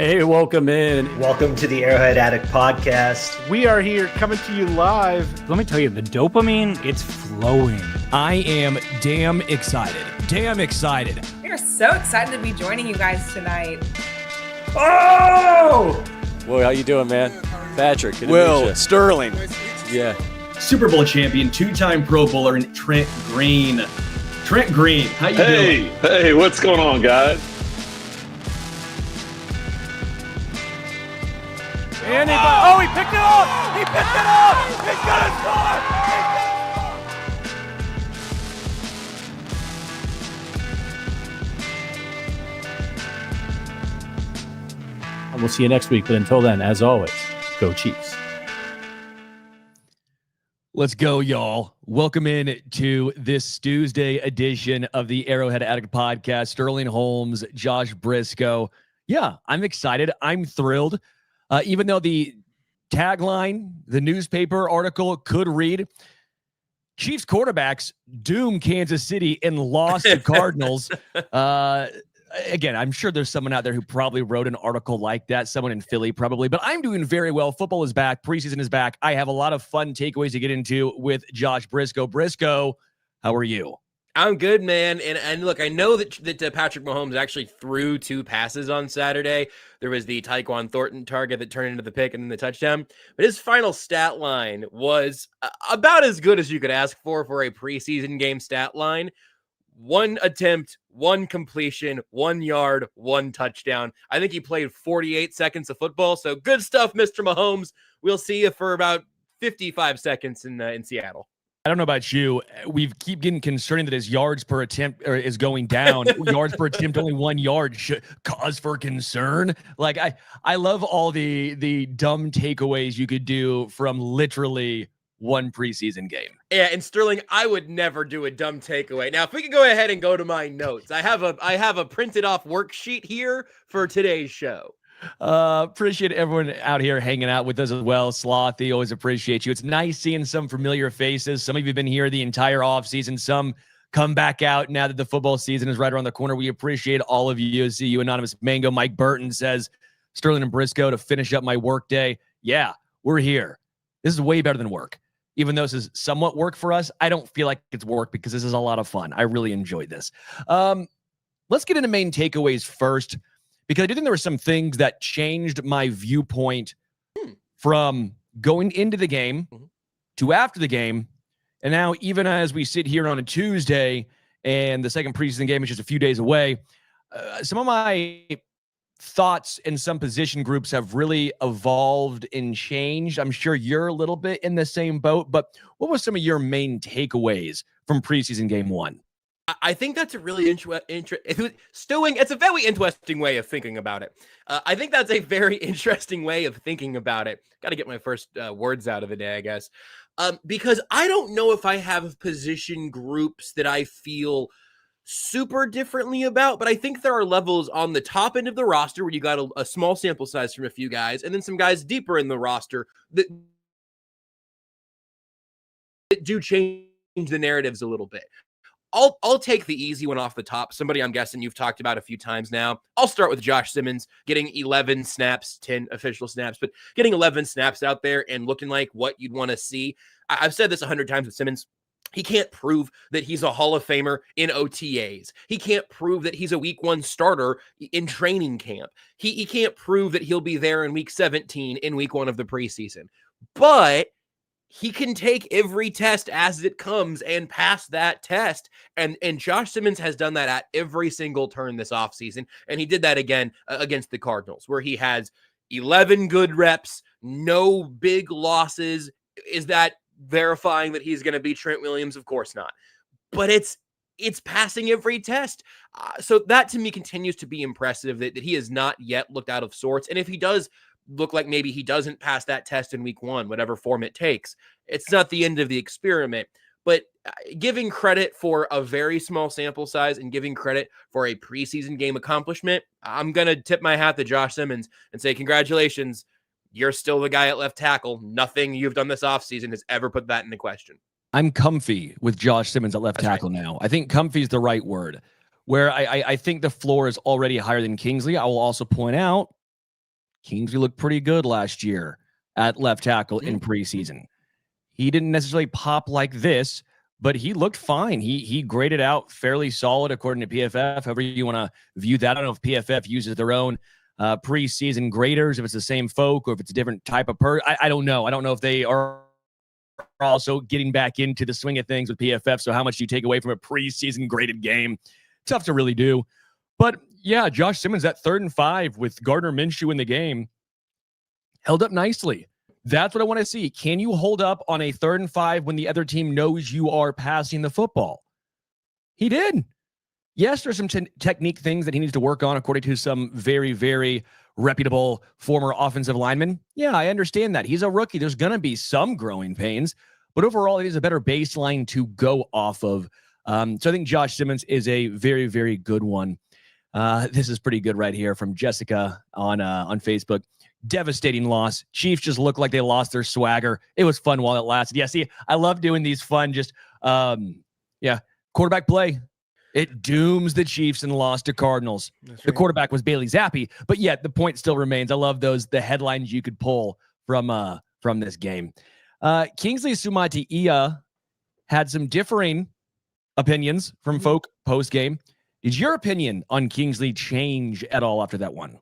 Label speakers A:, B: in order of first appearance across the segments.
A: Hey, welcome in.
B: Welcome to the Arrowhead Addict podcast.
C: We are here coming to you live.
A: Let me tell you, the dopamine, it's flowing.
D: I am damn excited. Damn excited.
E: We are so excited to be joining you guys tonight.
A: Oh! Well, how you doing, man? Patrick.
F: Will, Sterling.
A: Yeah.
G: Super Bowl champion, two-time Pro Bowler, and Trent Green. Trent Green, how you doing?
F: Hey, what's going on, guys?
C: Andy, he picked it up! He picked it up! He's gonna
A: And we'll see you next week. But until then, as always, go Chiefs.
D: Let's go, y'all. Welcome in to this Tuesday edition of the Arrowhead Addict podcast. Sterling Holmes, Josh Brisco. Yeah, I'm excited. I'm thrilled. Even though the tagline, the newspaper article could read, Chiefs quarterbacks doom Kansas City and lost to Cardinals. Again, I'm sure there's someone out there who probably wrote an article like that, someone in Philly probably, but I'm doing very well. Football is back. Preseason is back. I have a lot of fun takeaways to get into with Josh Brisco. Brisco, how are you?
H: I'm good, man. And look, I know that Patrick Mahomes actually threw 2 passes on Saturday. There was the Tyquan Thornton target that turned into the pick and then the touchdown. But his final stat line was about as good as you could ask for a preseason game stat line. 1 attempt, 1 completion, 1 yard, 1 touchdown. I think he played 48 seconds of football. So good stuff, Mr. Mahomes. We'll see you for about 55 seconds in Seattle.
D: I don't know about you. We keep getting concerned that his yards per attempt is going down. Yards per attempt, only 1 yard. Cause for concern. Like I love all the dumb takeaways you could do from literally 1 preseason game.
H: Yeah, and Sterling, I would never do a dumb takeaway. Now, if we could go ahead and go to my notes, I have a printed off worksheet here for today's show.
D: Appreciate everyone out here hanging out with us as well. Slothy, always appreciate you. It's nice seeing some familiar faces. Some of you have been here the entire offseason. Some come back out now that the football season is right around the corner. We appreciate all of you. See you, Anonymous Mango. Mike Burton says, Sterling and Brisco to finish up my work day. Yeah, we're here. This is way better than work. Even though this is somewhat work for us, I don't feel like it's work because this is a lot of fun. I really enjoyed this. Let's get into main takeaways first, because I do think there were some things that changed my viewpoint from going into the game to after the game. And now, even as we sit here on a Tuesday and the second preseason game is just a few days away, some of my thoughts in some position groups have really evolved and changed. I'm sure you're a little bit in the same boat, but what were some of your main takeaways from preseason game 1?
H: I think that's a really it's a very interesting way of thinking about it. I think that's a very interesting way of thinking about it. Got to get my first words out of the day, I guess. Because I don't know if I have position groups that I feel super differently about, but I think there are levels on the top end of the roster where you got a small sample size from a few guys, and then some guys deeper in the roster that do change the narratives a little bit. I'll take the easy one off the top. Somebody I'm guessing you've talked about a few times now. I'll start with Josh Simmons getting 11 snaps, 10 official snaps, but getting 11 snaps out there and looking like what you'd want to see. I've said this 100 times with Simmons. He can't prove that he's a Hall of Famer in OTAs. He can't prove that he's a week 1 starter in training camp. He can't prove that he'll be there in week 17 in week 1 of the preseason. But he can take every test as it comes and pass that test. And Josh Simmons has done that at every single turn this offseason. And he did that again against the Cardinals, where he has 11 good reps, no big losses. Is that verifying that he's going to be Trent Williams? Of course not. But it's passing every test. So that to me continues to be impressive that he has not yet looked out of sorts. And if he does look like maybe he doesn't pass that test in week 1, whatever form it takes, it's not the end of the experiment. But giving credit for a very small sample size and giving credit for a preseason game accomplishment, I'm going to tip my hat to Josh Simmons and say, congratulations, you're still the guy at left tackle. Nothing you've done this offseason has ever put that into question.
D: I'm comfy with Josh Simmons at left tackle now. I think comfy is the right word, where I think the floor is already higher than Kingsley. I will also point out Kingsley looked pretty good last year at left tackle in preseason. He didn't necessarily pop like this, but he looked fine. He graded out fairly solid according to PFF, however you want to view that. I don't know if PFF uses their own preseason graders, if it's the same folk or if it's a different type of I don't know. I don't know if they are also getting back into the swing of things with PFF. So how much do you take away from a preseason graded game? Tough to really do. But yeah, Josh Simmons, that 3rd and 5 with Gardner Minshew in the game, held up nicely. That's what I want to see. Can you hold up on a 3rd and 5 when the other team knows you are passing the football? He did. Yes, there's some technique things that he needs to work on, according to some very, very reputable former offensive linemen. Yeah, I understand that. He's a rookie. There's going to be some growing pains, but overall, it is a better baseline to go off of. So I think Josh Simmons is a very, very good one. This is pretty good right here from Jessica on Facebook. Devastating loss. Chiefs just look like they lost their swagger. It was fun while it lasted. Yeah, see, I love doing these fun, quarterback play. It dooms the Chiefs and lost to Cardinals. That's the quarterback was Bailey Zappi, but yet the point still remains. I love the headlines you could pull from this game. Kingsley Suamataia had some differing opinions from folk post game. Did your opinion on Kingsley change at all after that one?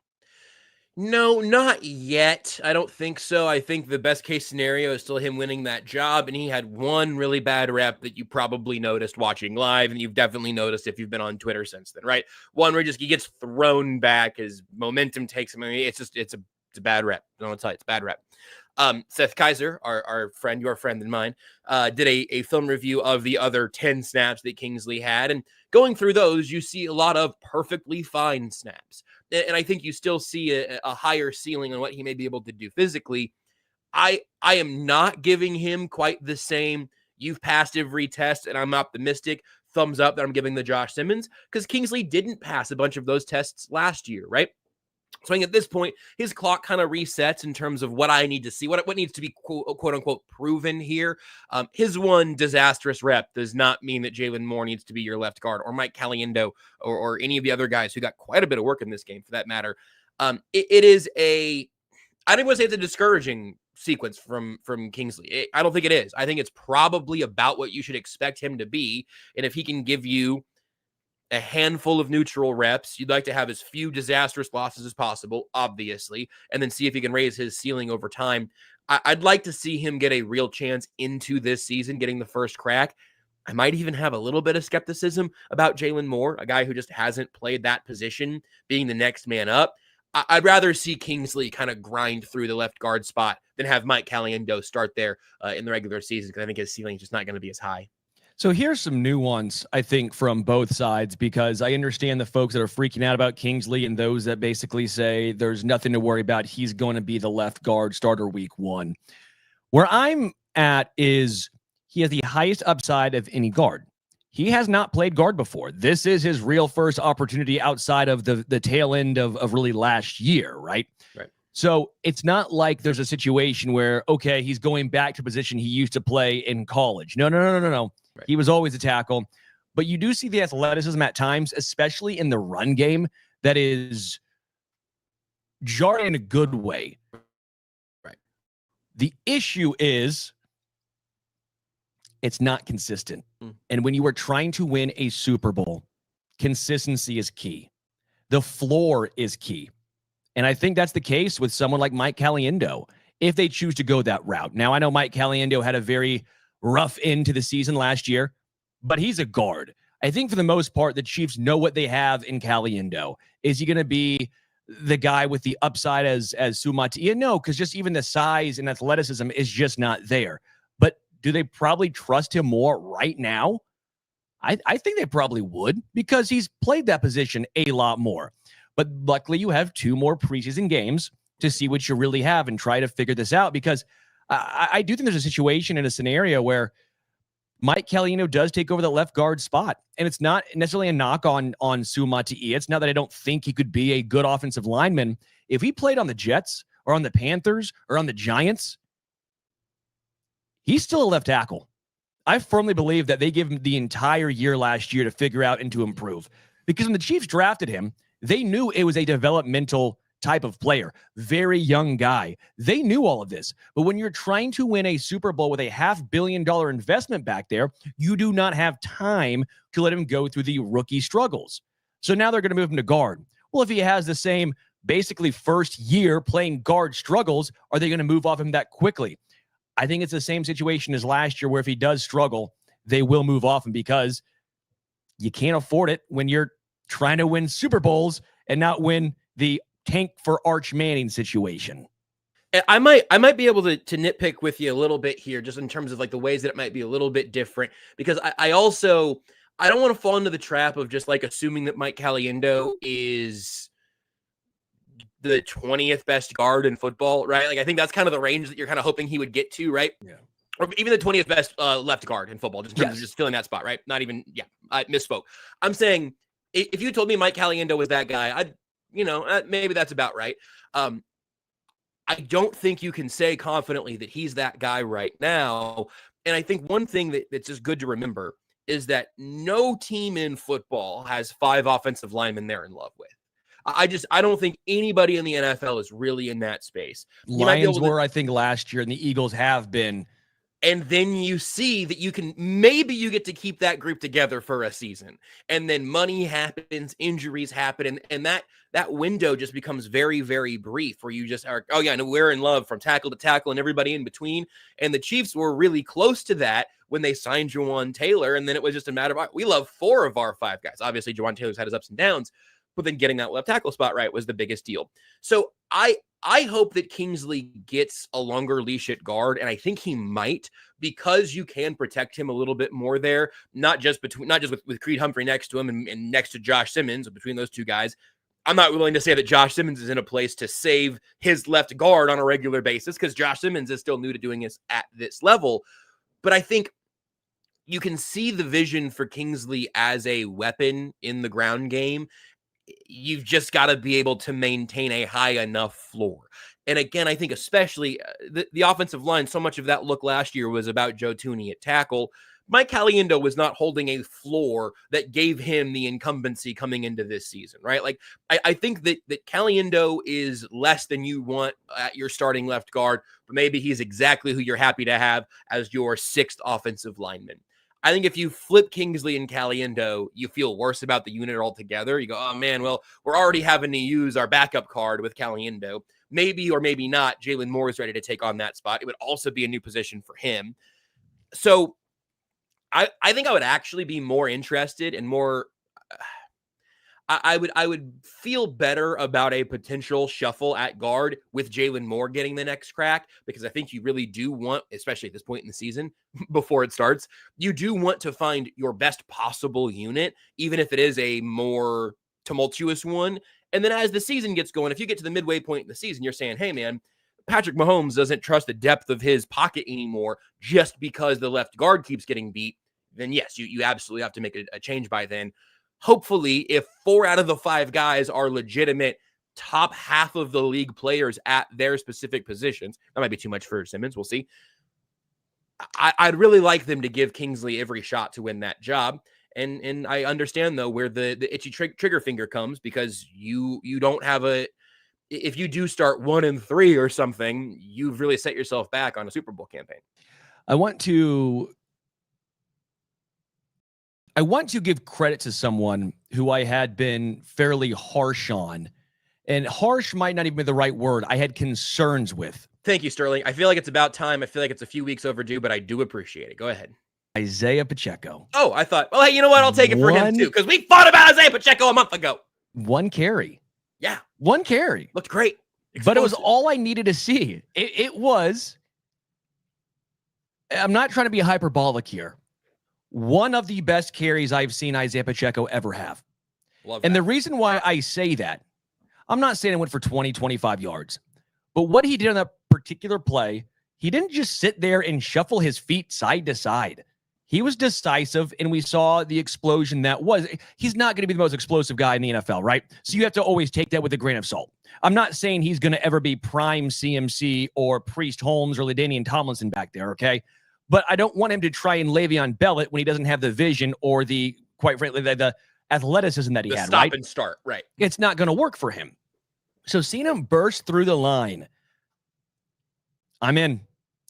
H: No, not yet. I don't think so. I think the best case scenario is still him winning that job. And he had one really bad rep that you probably noticed watching live. And you've definitely noticed if you've been on Twitter since then, right? One where he gets thrown back, his momentum takes him. I mean, it's a bad rep. I don't want to tell you, it's a bad rep. Seth Kaiser, our friend, your friend and mine, did a film review of the other 10 snaps that Kingsley had. And going through those, you see a lot of perfectly fine snaps. And I think you still see a higher ceiling on what he may be able to do physically. I am not giving him quite the same, you've passed every test and I'm optimistic, thumbs up that I'm giving the Josh Simmons, because Kingsley didn't pass a bunch of those tests last year, right? So I think at this point, his clock kind of resets in terms of what I need to see, what needs to be quote unquote proven here. His one disastrous rep does not mean that Jalen Moore needs to be your left guard, or Mike Caliendo, or any of the other guys who got quite a bit of work in this game for that matter. It is I don't want to say it's a discouraging sequence from Kingsley. I don't think it is. I think it's probably about what you should expect him to be. And if he can give you a handful of neutral reps, you'd like to have as few disastrous losses as possible, obviously, and then see if he can raise his ceiling over time. I'd like to see him get a real chance into this season, getting the first crack. I might even have a little bit of skepticism about Jalen Moore, a guy who just hasn't played that position, being the next man up. I'd rather see Kingsley kind of grind through the left guard spot than have Mike Caliendo start there in the regular season, because I think his ceiling is just not going to be as high.
D: So here's some nuance, I think, from both sides, because I understand the folks that are freaking out about Kingsley and those that basically say there's nothing to worry about. He's going to be the left guard starter week 1. Where I'm at is he has the highest upside of any guard. He has not played guard before. This is his real first opportunity outside of the tail end of really last year, right?
H: Right.
D: So it's not like there's a situation where, okay, he's going back to a position he used to play in college. No. Right. He was always a tackle. But you do see the athleticism at times, especially in the run game, that is jarring in a good way.
H: Right.
D: The issue is it's not consistent. And when you are trying to win a Super Bowl, consistency is key. The floor is key. And I think that's the case with someone like Mike Caliendo, if they choose to go that route. Now, I know Mike Caliendo had a very rough end to the season last year, but he's a guard. I think for the most part, the Chiefs know what they have in Caliendo. Is he going to be the guy with the upside as Suamataia? No, because just even the size and athleticism is just not there. But do they probably trust him more right now? I think they probably would, because he's played that position a lot more. But luckily, you have 2 more preseason games to see what you really have and try to figure this out, because I do think there's a situation in a scenario where Mike Caliendo does take over the left guard spot. And it's not necessarily a knock on Suamataia. It's not that I don't think he could be a good offensive lineman. If he played on the Jets or on the Panthers or on the Giants, he's still a left tackle. I firmly believe that they give him the entire year last year to figure out and to improve. Because when the Chiefs drafted him, they knew it was a developmental type of player, very young guy. They knew all of this. But when you're trying to win a Super Bowl with a $500 million investment back there, you do not have time to let him go through the rookie struggles. So now they're going to move him to guard. Well, if he has the same basically first year playing guard struggles, are they going to move off him that quickly? I think it's the same situation as last year where if he does struggle, they will move off him because you can't afford it when you're trying to win Super Bowls and not win the tank for Arch Manning situation.
H: I might be able to nitpick with you a little bit here, just in terms of like the ways that it might be a little bit different, because I don't want to fall into the trap of just like assuming that Mike Caliendo is the 20th best guard in football, right? Like I think that's kind of the range that you're kind of hoping he would get to, right? Yeah. Or even the 20th best left guard in football, just in terms of just filling that spot, right? Not even, I misspoke. I'm saying if you told me Mike Caliendo was that guy, maybe that's about right. I don't think you can say confidently that he's that guy right now. And I think one thing that's just good to remember is that no team in football has 5 offensive linemen they're in love with. I don't think anybody in the NFL is really in that space.
D: Lions were, I think, last year, and the Eagles have been.
H: And then you see that you get to keep that group together for a season. And then money happens, injuries happen, and that window just becomes very, very brief where you just are, oh yeah, no, we're in love from tackle to tackle and everybody in between. And the Chiefs were really close to that when they signed Jawan Taylor. And then it was just a matter of, we love 4 of our 5 guys. Obviously, Jawan Taylor's had his ups and downs, but then getting that left tackle spot right was the biggest deal. So I hope that Kingsley gets a longer leash at guard, and I think he might, because you can protect him a little bit more there, not just with Creed Humphrey next to him and next to Josh Simmons, between those two guys. I'm not willing to say that Josh Simmons is in a place to save his left guard on a regular basis because Josh Simmons is still new to doing this at this level. But I think you can see the vision for Kingsley as a weapon in the ground game. You've just got to be able to maintain a high enough floor. And again, I think especially the offensive line, so much of that look last year was about Joe Thuney at tackle. Mike Caliendo was not holding a floor that gave him the incumbency coming into this season, right? Like, I think that Caliendo is less than you want at your starting left guard, but maybe he's exactly who you're happy to have as your 6th offensive lineman. I think if you flip Kingsley and Caliendo, you feel worse about the unit altogether. You go, oh man, well, we're already having to use our backup card with Caliendo. Maybe or maybe not, Jalen Moore is ready to take on that spot. It would also be a new position for him. So I think I would actually be more interested and more I would feel better about a potential shuffle at guard with Jalen Moore getting the next crack, because I think you really do want, especially at this point in the season, before it starts, you do want to find your best possible unit, even if it is a more tumultuous one. And then as the season gets going, if you get to the midway point in the season, you're saying, hey man, Patrick Mahomes doesn't trust the depth of his pocket anymore just because the left guard keeps getting beat, then yes, you absolutely have to make a change by then. Hopefully, if 4 out of the 5 guys are legitimate top half of the league players at their specific positions, that might be too much for Simmons. We'll see. I'd really like them to give Kingsley every shot to win that job. And I understand, though, where the itchy trigger finger comes, because you don't have if you do start 1-3 or something, you've really set yourself back on a Super Bowl campaign.
D: I want to give credit to someone who I had been fairly harsh on, and harsh might not even be the right word. I had concerns with.
H: Thank you, Sterling. I feel like it's about time. I feel like it's a few weeks overdue, but I do appreciate it. Go ahead.
D: Isaiah Pacheco.
H: Oh, I thought, well, hey, you know what? I'll take it for him too, because we fought about Isaiah Pacheco a month ago.
D: 1 carry.
H: Yeah.
D: 1 carry.
H: Looked great.
D: But it was all I needed to see. It was, I'm not trying to be hyperbolic here, one of the best carries I've seen Isaiah Pacheco ever have.
H: Love
D: and
H: that.
D: the reason why I say that, I'm not saying it went for 20, 25 yards, but what he did on that particular play, he didn't just sit there and shuffle his feet side to side. He was decisive, and we saw the explosion that was. He's not going to be the most explosive guy in the NFL, right? So you have to always take that with a grain of salt. I'm not saying he's going to ever be prime CMC or Priest Holmes or LaDainian Tomlinson back there, okay? But I don't want him to try and Le'Veon Bell it when he doesn't have the vision or the, quite frankly, the athleticism that he had,
H: stop
D: right?
H: And start, right?
D: It's not going to work for him. So seeing him burst through the line, I'm in.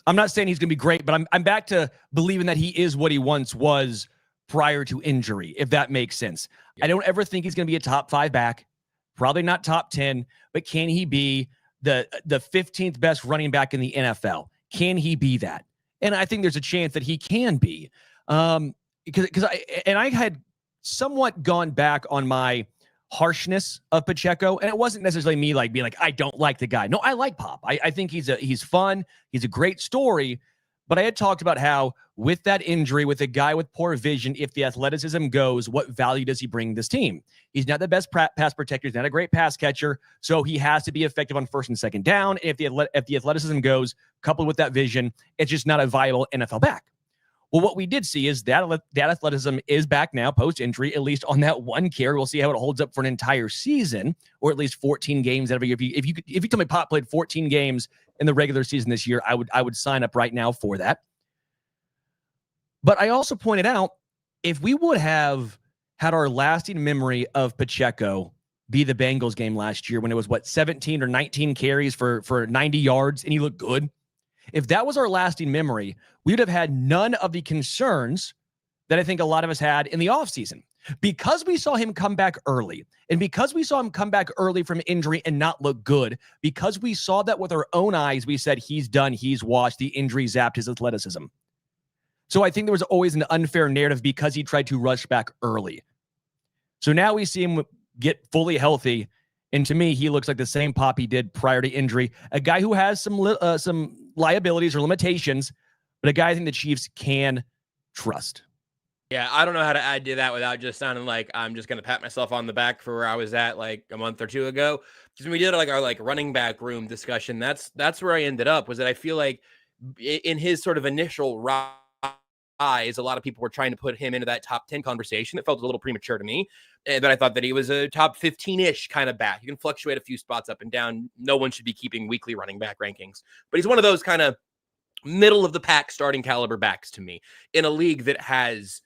D: I'm not saying he's going to be great, but I'm back to believing that he is what he once was prior to injury, if that makes sense. I don't ever think he's going to be a top 5 back, probably not top 10, but can he be the 15th best running back in the NFL? Can he be that? And I think there's a chance that he can be. Because I had somewhat gone back on my harshness of Pacheco, and it wasn't necessarily me like being like, I don't like the guy. No, I like Pop. I think he's fun. He's a great story. But I had talked about how with that injury, with a guy with poor vision, if the athleticism goes, what value does he bring this team? He's not the best pass protector. He's not a great pass catcher. So he has to be effective on first and second down. And if the athleticism goes, coupled with that vision, it's just not a viable NFL back. Well, what we did see is that athleticism is back now post-injury, at least on that one carry. We'll see how it holds up for an entire season, or at least 14 games every year. If you tell me Pop played 14 games in the regular season this year, I would sign up right now for that. But I also pointed out, if we would have had our lasting memory of Pacheco be the Bengals game last year when it was 17 or 19 carries for 90 yards and he looked good. If that was our lasting memory, we would have had none of the concerns that I think a lot of us had in the offseason. Because we saw him come back early, and because we saw him come back early from injury and not look good, because we saw that with our own eyes, we said he's done, he's washed, the injury zapped his athleticism. So I think there was always an unfair narrative because he tried to rush back early. So now we see him get fully healthy, and to me, he looks like the same Pop he did prior to injury. A guy who has some liabilities or limitations, but a guy I think the Chiefs can trust.
H: Yeah, I don't know how to add to that without just sounding like I'm just going to pat myself on the back for where I was at like a month or two ago. Because when we did like our like running back room discussion, that's where I ended up, was that I feel like in his sort of initial rise, a lot of people were trying to put him into that top 10 conversation. It felt a little premature to me, but I thought that he was a top 15-ish kind of back. You can fluctuate a few spots up and down. No one should be keeping weekly running back rankings, but he's one of those kind of middle of the pack starting caliber backs to me in a league that has,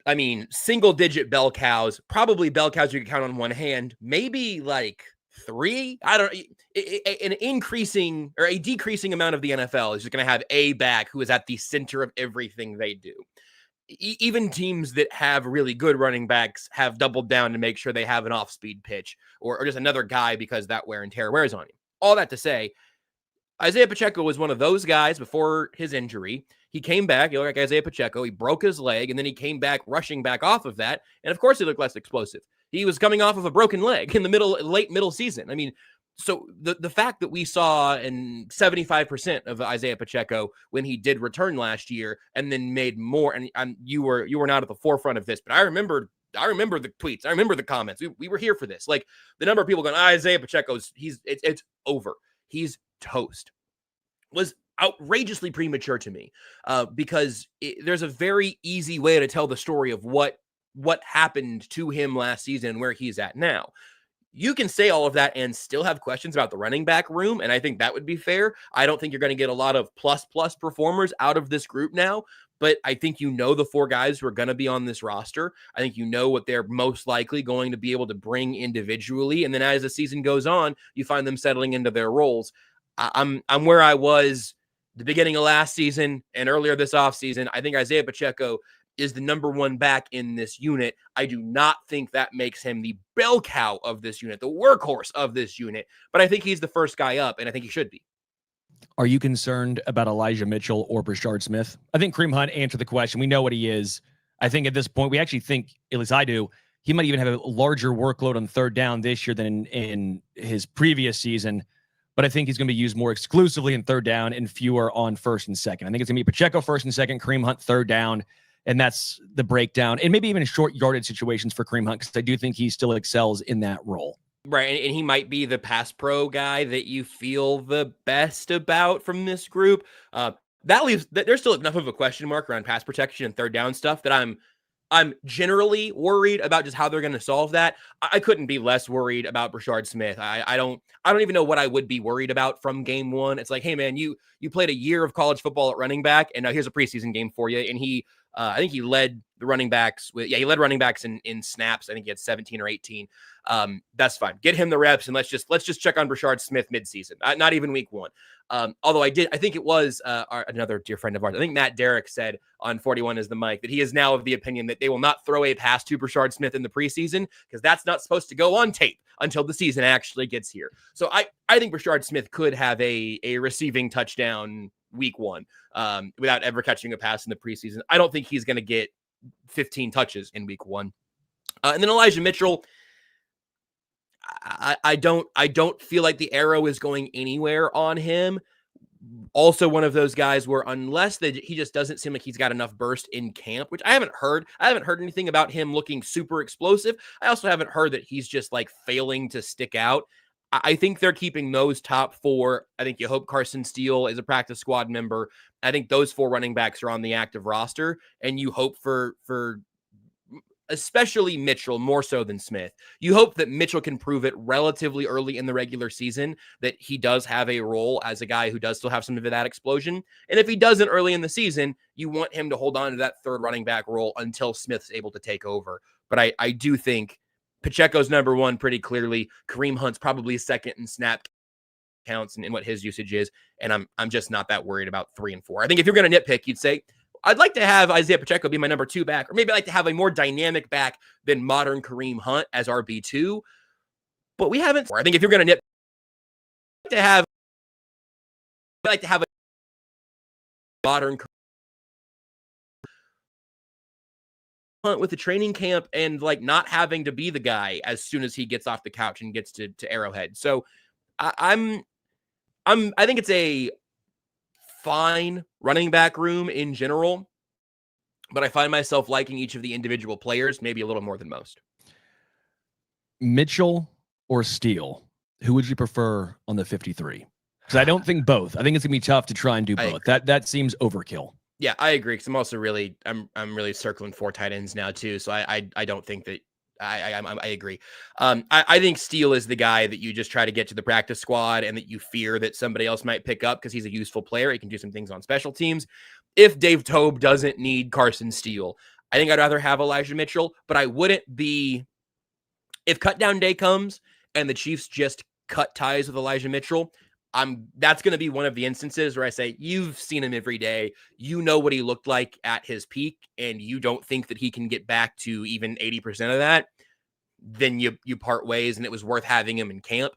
H: I mean, single digit bell cows, probably bell cows you can count on one hand, maybe like 3. I don't know. An increasing or a decreasing amount of the NFL is just going to have a back who is at the center of everything they do. Even teams that have really good running backs have doubled down to make sure they have an off-speed pitch or just another guy because that wear and tear wears on you. All that to say, Isaiah Pacheco was one of those guys before his injury. He came back, he looked like Isaiah Pacheco, he broke his leg, and then he came back rushing back off of that. And of course, he looked less explosive. He was coming off of a broken leg in the late middle season. I mean, so the fact that we saw in 75% of Isaiah Pacheco when he did return last year and then made more, and you were not at the forefront of this, but I remember the tweets. I remember the comments. We were here for this. Like the number of people going, Isaiah Pacheco's, it's over. He's toast, was outrageously premature to me because there's a very easy way to tell the story of what happened to him last season and where he's at now. You can say all of that and still have questions about the running back room, and I think that would be fair. I don't think you're going to get a lot of plus performers out of this group now, but I think you know the 4 guys who are going to be on this roster. I think you know what they're most likely going to be able to bring individually, and then as the season goes on, you find them settling into their roles. I'm where I was the beginning of last season and earlier this offseason. I think Isaiah Pacheco is the number 1 back in this unit. I do not think that makes him the bell cow of this unit, the workhorse of this unit, but I think he's the first guy up, and I think he should be.
D: Are you concerned about Elijah Mitchell or Brashard Smith? I think Kareem Hunt answered the question. We know what he is. I think at this point, we actually think, at least I do, he might even have a larger workload on third down this year than in his previous season. But I think he's going to be used more exclusively in third down and fewer on first and second. I think it's going to be Pacheco first and second, Kareem Hunt third down, and that's the breakdown. And maybe even short yardage situations for Kareem Hunt, because I do think he still excels in that role.
H: Right, and he might be the pass pro guy that you feel the best about from this group. That leaves there's still enough of a question mark around pass protection and third down stuff that I'm generally worried about just how they're going to solve that. I couldn't be less worried about Brashard Smith. I don't even know what I would be worried about from game 1. It's like, hey man, you played a year of college football at running back, and now here's a preseason game for you. And he I think he led the running backs he led running backs in snaps. I think he had 17 or 18. That's fine. Get him the reps, and let's just check on Brashard Smith midseason, not even week 1. Although I think it was another dear friend of ours. I think Matt Derrick said on 41 is the mic that he is now of the opinion that they will not throw a pass to Brashard Smith in the preseason because that's not supposed to go on tape until the season actually gets here. So I think Brashard Smith could have a receiving touchdown week 1 without ever catching a pass in the preseason. I don't think he's going to get 15 touches in week 1. And then Elijah Mitchell, I don't feel like the arrow is going anywhere on him. Also one of those guys where unless he just doesn't seem like he's got enough burst in camp, which I haven't heard anything about him looking super explosive. I also haven't heard that he's just like failing to stick out. I think they're keeping those top 4. I think you hope Carson Steele is a practice squad member. I think those 4 running backs are on the active roster, and you hope for especially Mitchell more so than Smith. You hope that Mitchell can prove it relatively early in the regular season that he does have a role as a guy who does still have some of that explosion. And if he doesn't early in the season, you want him to hold on to that third running back role until Smith's able to take over. But I do think Pacheco's number 1 pretty clearly. Kareem Hunt's probably second in snap counts and what his usage is. And I'm just not that worried about 3 and 4. I think if you're going to nitpick, you'd say, I'd like to have Isaiah Pacheco be my number 2 back, or maybe I'd like to have a more dynamic back than modern Kareem Hunt as RB2. But we haven't. I think if you're going to I'd like to have a modern Hunt with the training camp and like not having to be the guy as soon as he gets off the couch and gets to Arrowhead. So I think it's a fine running back room in general, but I find myself liking each of the individual players maybe a little more than most.
D: Mitchell or Steele, who would you prefer on the 53? Because I don't think both. I think it's gonna be tough to try and do both. That seems overkill. Yeah, I agree. Because I'm also really I'm really circling 4 tight ends now too. So I don't think that I agree. I think Steele is the guy that you just try to get to the practice squad and that you fear that somebody else might pick up because he's a useful player. He can do some things on special teams. If Dave Toub doesn't need Carson Steele, I think I'd rather have Elijah Mitchell, but I wouldn't be, if cut down day comes and the Chiefs just cut ties with Elijah Mitchell, that's going to be one of the instances where I say, you've seen him every day. You know what he looked like at his peak, and you don't think that he can get back to even 80% of that. Then you part ways, and it was worth having him in camp.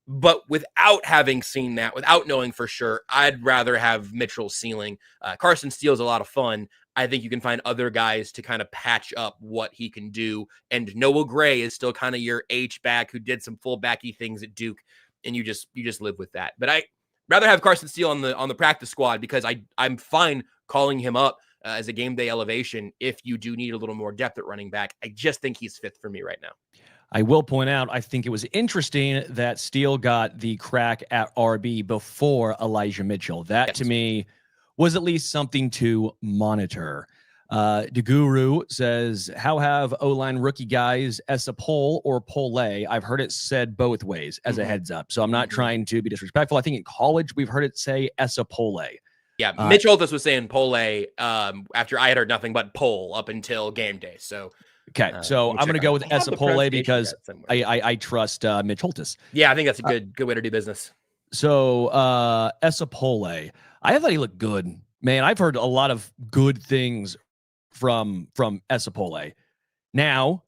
D: But without having seen that, without knowing for sure, I'd rather have Mitchell's ceiling. Carson Steele's a lot of fun. I think you can find other guys to kind of patch up what he can do. And Noah Gray is still kind of your H-back who did some full-backy things at Duke. And you just live with that. But I rather have Carson Steele on the practice squad because I'm fine calling him up as a game day elevation if you do need a little more depth at running back. I just think he's 5th for me right now. I will point out, I think it was interesting that Steele got the crack at RB before Elijah Mitchell. That to me was at least something to monitor. The Guru says, how have O-line rookie guys as a pole or pole? I've heard it said both ways as a heads up. So I'm not trying to be disrespectful. I think in college, we've heard it say as a pole. Yeah. Mitch Holthus was saying pole after I had heard nothing but pole up until game day. So, okay. So I'm going to go with as a pole because I trust Mitch Holthus. Yeah. I think that's a good way to do business. So as a pole, I thought he looked good, man. I've heard a lot of good things from Esapole. Now,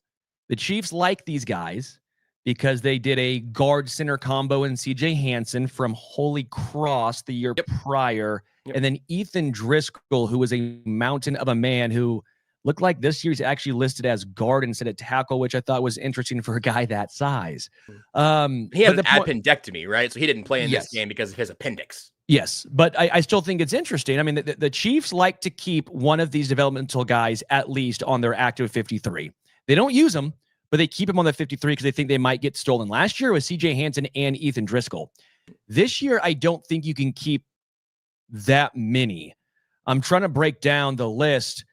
D: the Chiefs like these guys because they did a guard center combo in CJ Hansen from Holy Cross the year prior. And then Ethan Driscoll, who was a mountain of a man who looked like this year's actually listed as guard instead of tackle, which I thought was interesting for a guy that size. He had an appendectomy, right? So he didn't play in this game because of his appendix. Yes, but I still think it's interesting. I mean, the Chiefs like to keep one of these developmental guys at least on their active 53. They don't use them, but they keep them on the 53 because they think they might get stolen. Last year was CJ Hansen and Ethan Driscoll. This year, I don't think you can keep that many. I'm trying to break down the list.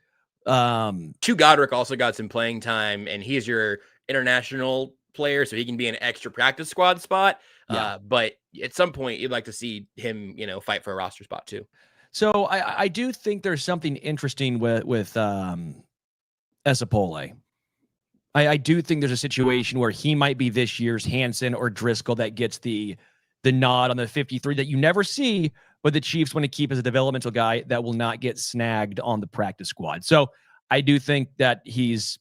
D: Chu Godric also got some playing time, and he's your international player, so he can be an extra practice squad spot. But at some point, you'd like to see him, fight for a roster spot too. So I do think there's something interesting with Esapole. I do think there's a situation where he might be this year's Hansen or Driscoll that gets the nod on the 53 that you never see, but the Chiefs want to keep as a developmental guy that will not get snagged on the practice squad. So I do think that he's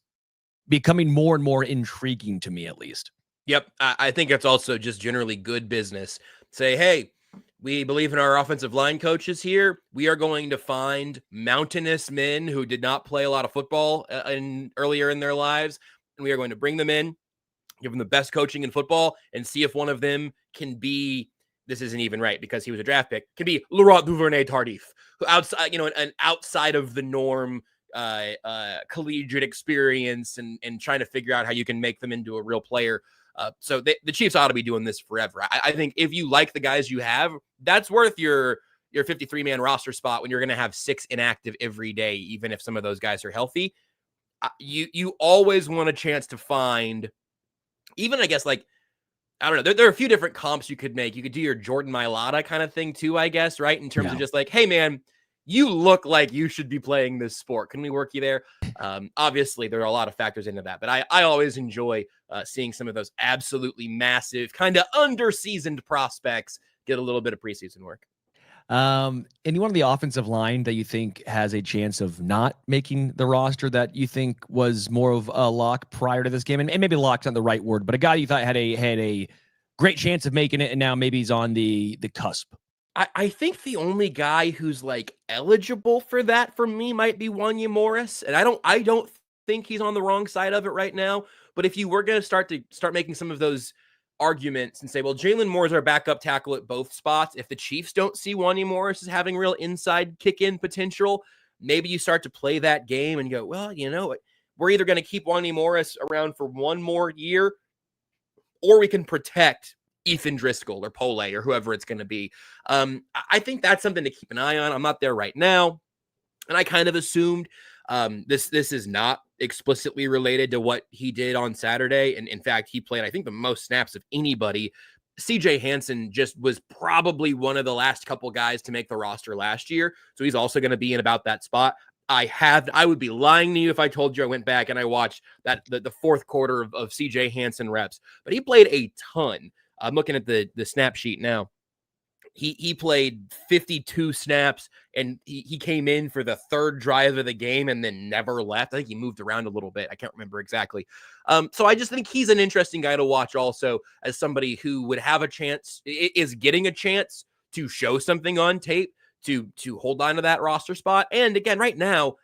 D: becoming more and more intriguing to me, at least.
H: Yep. I think it's also just generally good business. Say, hey, we believe in our offensive line coaches here. We are going to find mountainous men who did not play a lot of football earlier in their lives, and we are going to bring them in, give them the best coaching in football, and see if one of them can be, this isn't even right because he was a draft pick, can be Laurent Duvernay-Tardif, who outside, an outside of the norm collegiate experience and trying to figure out how you can make them into a real player. So the Chiefs ought to be doing this forever. I think if you like the guys you have, that's worth your 53-man roster spot when you're going to have 6 inactive every day, even if some of those guys are healthy. You always want a chance to find, even I guess, like, I don't know, there are a few different comps you could make. You could do your Jordan Mailata kind of thing too, I guess, right? In terms of just like, hey, man, you look like you should be playing this sport. Can we work you there? Obviously, there are a lot of factors into that, but I always enjoy seeing some of those absolutely massive, kind of under-seasoned prospects get a little bit of preseason work.
D: Anyone on the offensive line that you think has a chance of not making the roster that you think was more of a lock prior to this game? And maybe lock's not the right word, but a guy you thought had a great chance of making it, and now maybe he's on the cusp.
H: I think the only guy who's like eligible for that for me might be Wanya Morris. And I don't think he's on the wrong side of it right now. But if you were going to start making some of those arguments and say, well, Jalen Moore is our backup tackle at both spots. If the Chiefs don't see Wanya Morris as having real inside kick-in potential, maybe you start to play that game and go, well, we're either going to keep Wanya Morris around for one more year, or we can protect Ethan Driscoll or Pole or whoever it's going to be. I think that's something to keep an eye on. I'm not there right now. And I kind of assumed this is not explicitly related to what he did on Saturday. And in fact, he played, I think, the most snaps of anybody. CJ Hansen just was probably one of the last couple guys to make the roster last year. So he's also going to be in about that spot. I would be lying to you if I told you I went back and I watched the fourth quarter of CJ Hansen reps, but he played a ton. I'm looking at the snap sheet now. He played 52 snaps, and he came in for the third drive of the game and then never left. I think he moved around a little bit. I can't remember exactly. So I just think he's an interesting guy to watch also, as somebody who would have a chance, is getting a chance to show something on tape, to hold on to that roster spot. And again, right now,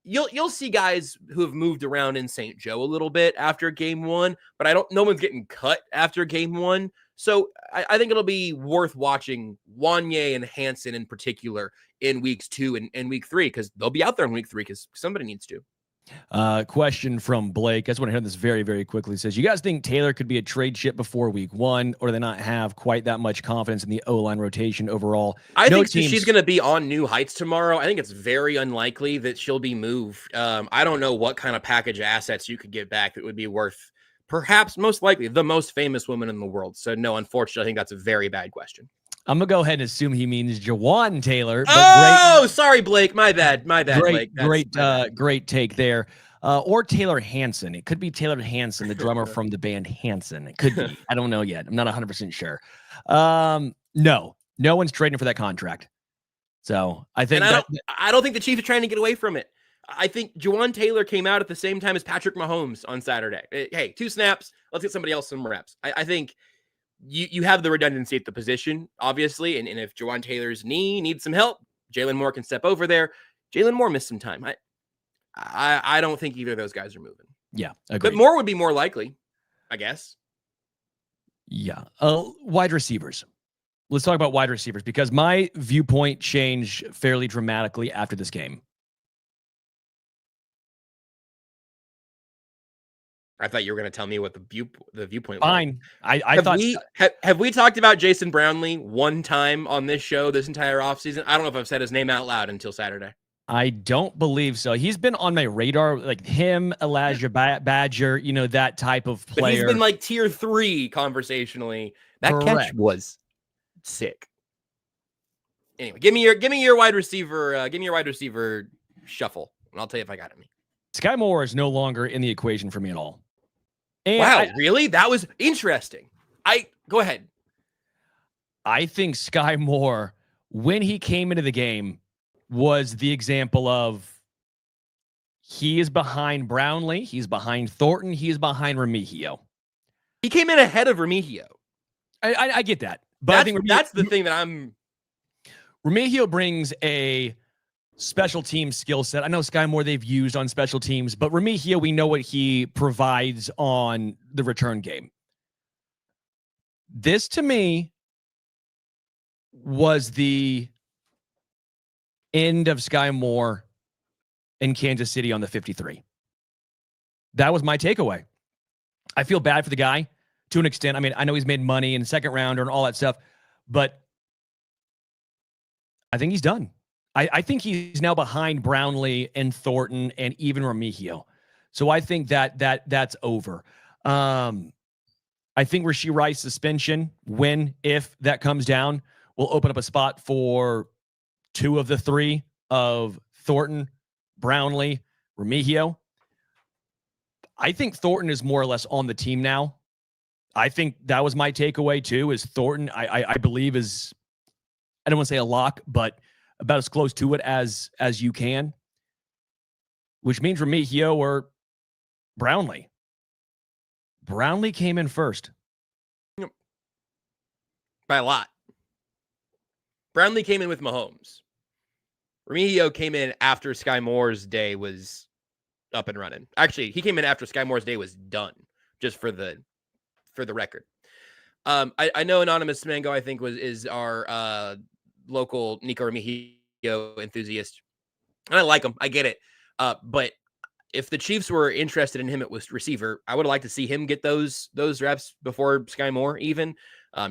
H: you'll see guys who have moved around in St. Joe a little bit after game one, but no one's getting cut after game one. So I think it'll be worth watching Wanya and Hansen in particular in weeks 2 and week 3, because they'll be out there in week 3 because somebody needs to.
D: Question from Blake. I just want to hit this very, very quickly. It says, you guys think Taylor could be a trade chip before week 1, or do they not have quite that much confidence in the O-line rotation overall?
H: I think she's going to be on new heights tomorrow. I think it's very unlikely that she'll be moved. I don't know what kind of package of assets you could get back that would be worth, perhaps most likely, the most famous woman in the world. So no, unfortunately, I think that's a very bad question.
D: I'm going to go ahead and assume he means Jawan Taylor.
H: But sorry, Blake. My bad, Blake.
D: Great take there. Or Taylor Hansen. It could be Taylor Hansen, the drummer from the band Hanson. It could be. I don't know yet. I'm not 100% sure. No one's trading for that contract. So I think
H: I don't think the Chiefs are trying to get away from it. I think Jawan Taylor came out at the same time as Patrick Mahomes on Saturday. Hey, 2 snaps. Let's get somebody else some reps. I think you have the redundancy at the position, obviously. And if Jawan Taylor's knee needs some help, Jalen Moore can step over there. Jalen Moore missed some time. I don't think either of those guys are moving.
D: Yeah, agreed.
H: But Moore would be more likely, I guess.
D: Yeah. Wide receivers. Let's talk about wide receivers, because my viewpoint changed fairly dramatically after this game.
H: I thought you were going to tell me what the viewpoint
D: Fine.
H: was.
D: I thought.
H: Have we talked about Jason Brownlee one time on this show this entire offseason? I don't know if I've said his name out loud until Saturday.
D: I don't believe so. He's been on my radar, like him, Elijah Badger, that type of player.
H: But he's been like tier 3 conversationally. That
D: Correct.
H: catch was sick. Anyway, give me your wide receiver. Give me your wide receiver shuffle, and I'll tell you if I got him.
D: Sky Moore is no longer in the equation for me at all. And
H: Wow, really? That was interesting. Go ahead.
D: I think Sky Moore, when he came into the game, was the example of he is behind Brownlee, he's behind Thornton, he is behind Remigio.
H: He came in ahead of Remigio.
D: I get that, but I think
H: that's the thing that I'm.
D: Remigio brings a special team skill set. I know Sky Moore they've used on special teams, but Remigio, we know what he provides on the return game. This to me was the end of Sky Moore in Kansas City on the 53. That was my takeaway. I feel bad for the guy to an extent. I mean, I know he's made money in second rounder and all that stuff, but I think he's done. I think he's now behind Brownlee and Thornton and even Remigio. So I think that's over. I think Rashee Rice suspension, if that comes down, will open up a spot for 2 of the 3 of Thornton, Brownlee, Remigio. I think Thornton is more or less on the team now. I think that was my takeaway too, is Thornton, I believe is, I don't want to say a lock, but about as close to it as you can, which means Remigio or Brownlee. Brownlee came in first.
H: By a lot. Brownlee came in with Mahomes. Remigio came in after Sky Moore's day was up and running. Actually, he came in after Sky Moore's day was done, just for the record. I know Anonymous Mango, I think, is our local Nico Remigio enthusiast. And I like him. I get it. But if the Chiefs were interested in him at receiver, I would like to see him get those reps before Sky Moore even.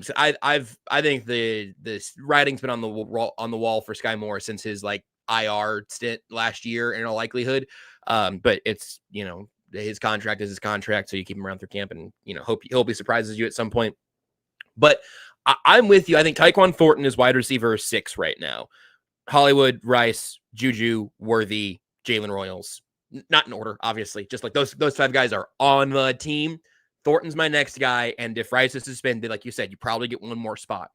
H: So I think the writing's been on the wall for Sky Moore since his IR stint last year in all likelihood. But it's, his contract is his contract, so you keep him around through camp and hope he surprises you at some point. But I'm with you. I think Tyquan Thornton is wide receiver 6 right now. Hollywood, Rice, Juju, Worthy, Jalen Royals. Not in order, obviously. Just like those 5 guys are on the team. Thornton's my next guy, and if Rice is suspended, like you said, you probably get one more spot.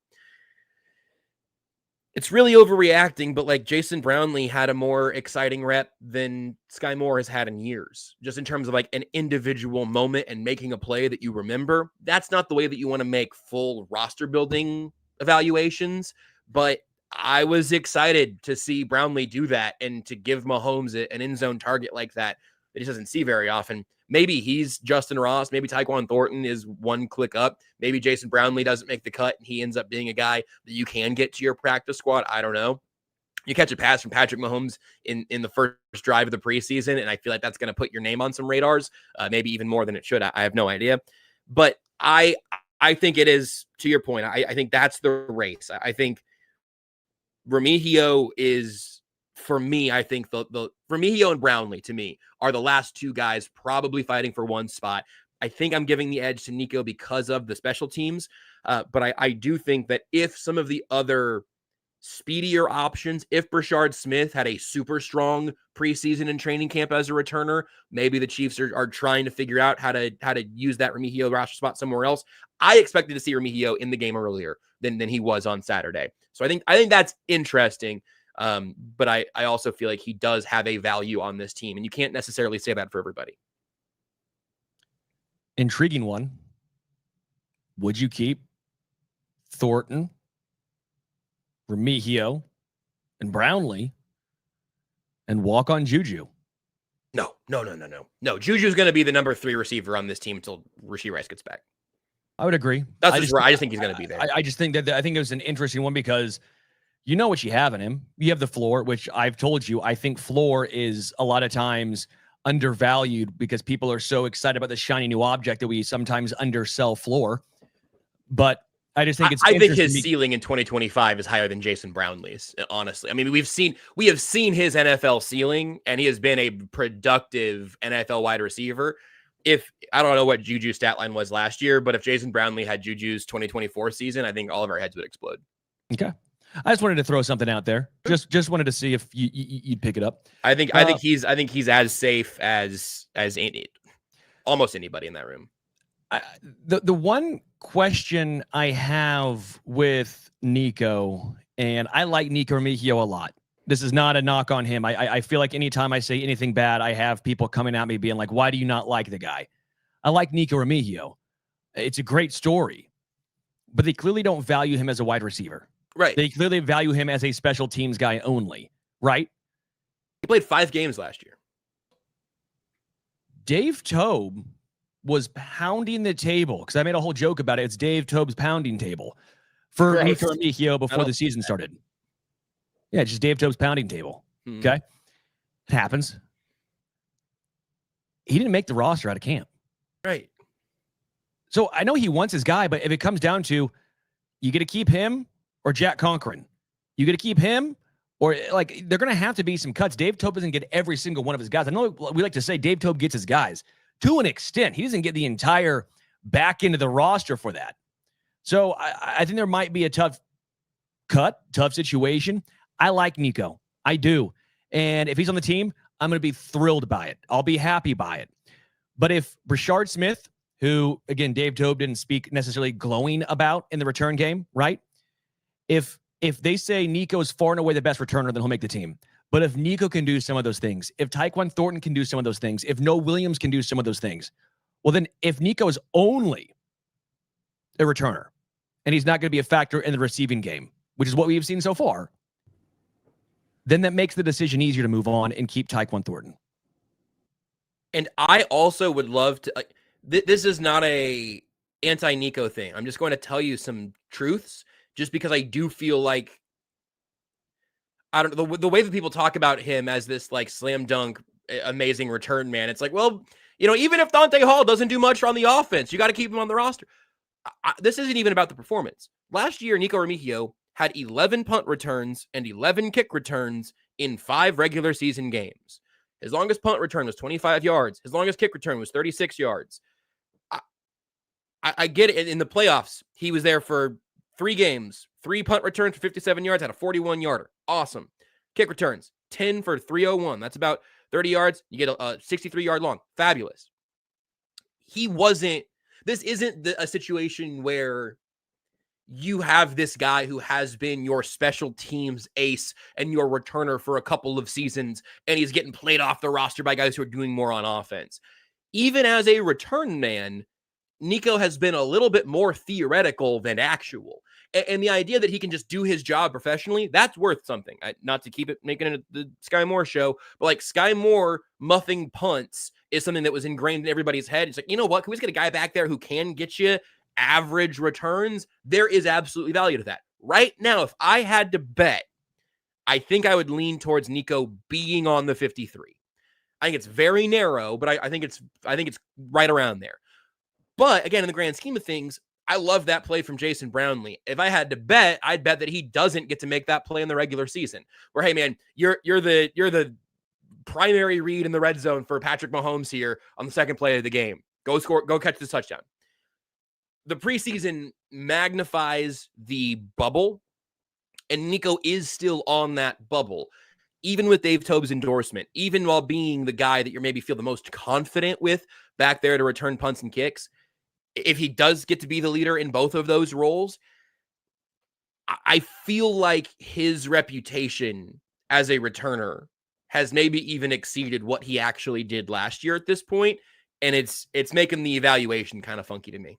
H: It's really overreacting, but Jason Brownlee had a more exciting rep than Sky Moore has had in years, just in terms of an individual moment and making a play that you remember. That's not the way that you want to make full roster building evaluations, but I was excited to see Brownlee do that and to give Mahomes an end zone target like that he doesn't see very often. Maybe he's Justin Ross. Maybe Tyquan Thornton is one click up. Maybe Jason Brownlee doesn't make the cut and he ends up being a guy that you can get to your practice squad. I don't know. You catch a pass from Patrick Mahomes in the first drive of the preseason, and I feel like that's going to put your name on some radars, maybe even more than it should. I have no idea. But I think it is, to your point, I think that's the race. I think Remigio is, for me, I think the Remigio and Brownlee, to me, are the last 2 guys probably fighting for one spot. I think I'm giving the edge to Nico because of the special teams. But I do think that if some of the other speedier options, if Brashard Smith had a super strong preseason and training camp as a returner, maybe the Chiefs are trying to figure out how to use that Remigio roster spot somewhere else. I expected to see Remigio in the game earlier than he was on Saturday. So I think that's interesting. But I also feel like he does have a value on this team, and you can't necessarily say that for everybody.
D: Intriguing one. Would you keep Thornton, Remigio, and Brownlee and walk on Juju?
H: No. Juju's going to be the number 3 receiver on this team until Rashee Rice gets back.
D: I would agree.
H: I just think he's going to be there.
D: I just think I think it was an interesting one because you know what you have in him. You have the floor, which I've told you. I think floor is a lot of times undervalued because people are so excited about the shiny new object that we sometimes undersell floor. But I just think
H: I think his ceiling in 2025 is higher than Jason Brownlee's, honestly. I mean, we have seen his NFL ceiling, and he has been a productive NFL wide receiver. If I don't know what Juju's stat line was last year, but if Jason Brownlee had Juju's 2024 season, I think all of our heads would explode.
D: Okay. I just wanted to throw something out there. Just wanted to see if you'd pick it up.
H: I think he's as safe as almost anybody in that room.
D: The one question I have with Nico, and I like Nico Remigio a lot. This is not a knock on him. I feel like anytime I say anything bad, I have people coming at me being like, why do you not like the guy? I like Nico Remigio. It's a great story, but they clearly don't value him as a wide receiver.
H: Right.
D: They clearly value him as a special teams guy only, right?
H: He played 5 games last year.
D: Dave Toub was pounding the table, because I made a whole joke about it. It's Dave Toub's pounding table for Nico Remigio before the season started. Yeah, just Dave Toub's pounding table. Okay? It happens. He didn't make the roster out of camp.
H: Right.
D: So I know he wants his guy, but if it comes down to you get to keep him or Jack Conklin, you get to keep him or like they're going to have to be some cuts. Dave Toub doesn't get every single one of his guys. I know we like to say Dave Toub gets his guys to an extent. He doesn't get the entire back end of the roster for that. So I think there might be a tough situation. I like Nico. I do. And if he's on the team, I'm going to be thrilled by it. I'll be happy by it. But if Brashard Smith, who, again, Dave Toub didn't speak necessarily glowing about in the return game, right? If they say Nico is far and away the best returner, then he'll make the team. But if Nico can do some of those things, if Tyquan Thornton can do some of those things, if Noah Williams can do some of those things, well, then if Nico is only a returner and he's not going to be a factor in the receiving game, which is what we've seen so far, then that makes the decision easier to move on and keep Tyquan Thornton.
H: And I also would love to this is not a anti-Nico thing. I'm just going to tell you some truths just because I do feel like I don't know the way that people talk about him as this like slam dunk amazing return man. It's like, well, even if Dante Hall doesn't do much on the offense, you got to keep him on the roster. This isn't even about the performance. Last year, Nico Remigio had 11 punt returns and 11 kick returns in 5 regular season games. His longest punt return was 25 yards. His longest kick return was 36 yards. I get it. In the playoffs, he was there for 3 games, 3 punt returns for 57 yards, had a 41-yarder. Awesome. Kick returns, 10 for 301. That's about 30 yards. You get a 63-yard long. Fabulous. This isn't a situation where you have this guy who has been your special teams ace and your returner for a couple of seasons, and he's getting played off the roster by guys who are doing more on offense. Even as a return man, Nico has been a little bit more theoretical than actual. And the idea that he can just do his job professionally, that's worth something. Not to keep it making it the Sky Moore show, but like Sky Moore muffing punts is something that was ingrained in everybody's head. It's like, you know what? Can we just get a guy back there who can get you average returns? There is absolutely value to that. Right now, if I had to bet, I think I would lean towards Nico being on the 53. I think it's very narrow, but I think it's right around there. But again, in the grand scheme of things, I love that play from Jason Brownlee. If I had to bet, I'd bet that he doesn't get to make that play in the regular season. Where, hey man, you're the primary read in the red zone for Patrick Mahomes here on the second play of the game. Go score, go catch this touchdown. The preseason magnifies the bubble, and Nico is still on that bubble, even with Dave Toub's endorsement, even while being the guy that you maybe feel the most confident with back there to return punts and kicks. If he does get to be the leader in both of those roles, I feel like his reputation as a returner has maybe even exceeded what he actually did last year at this point, and it's making the evaluation kind of funky to me.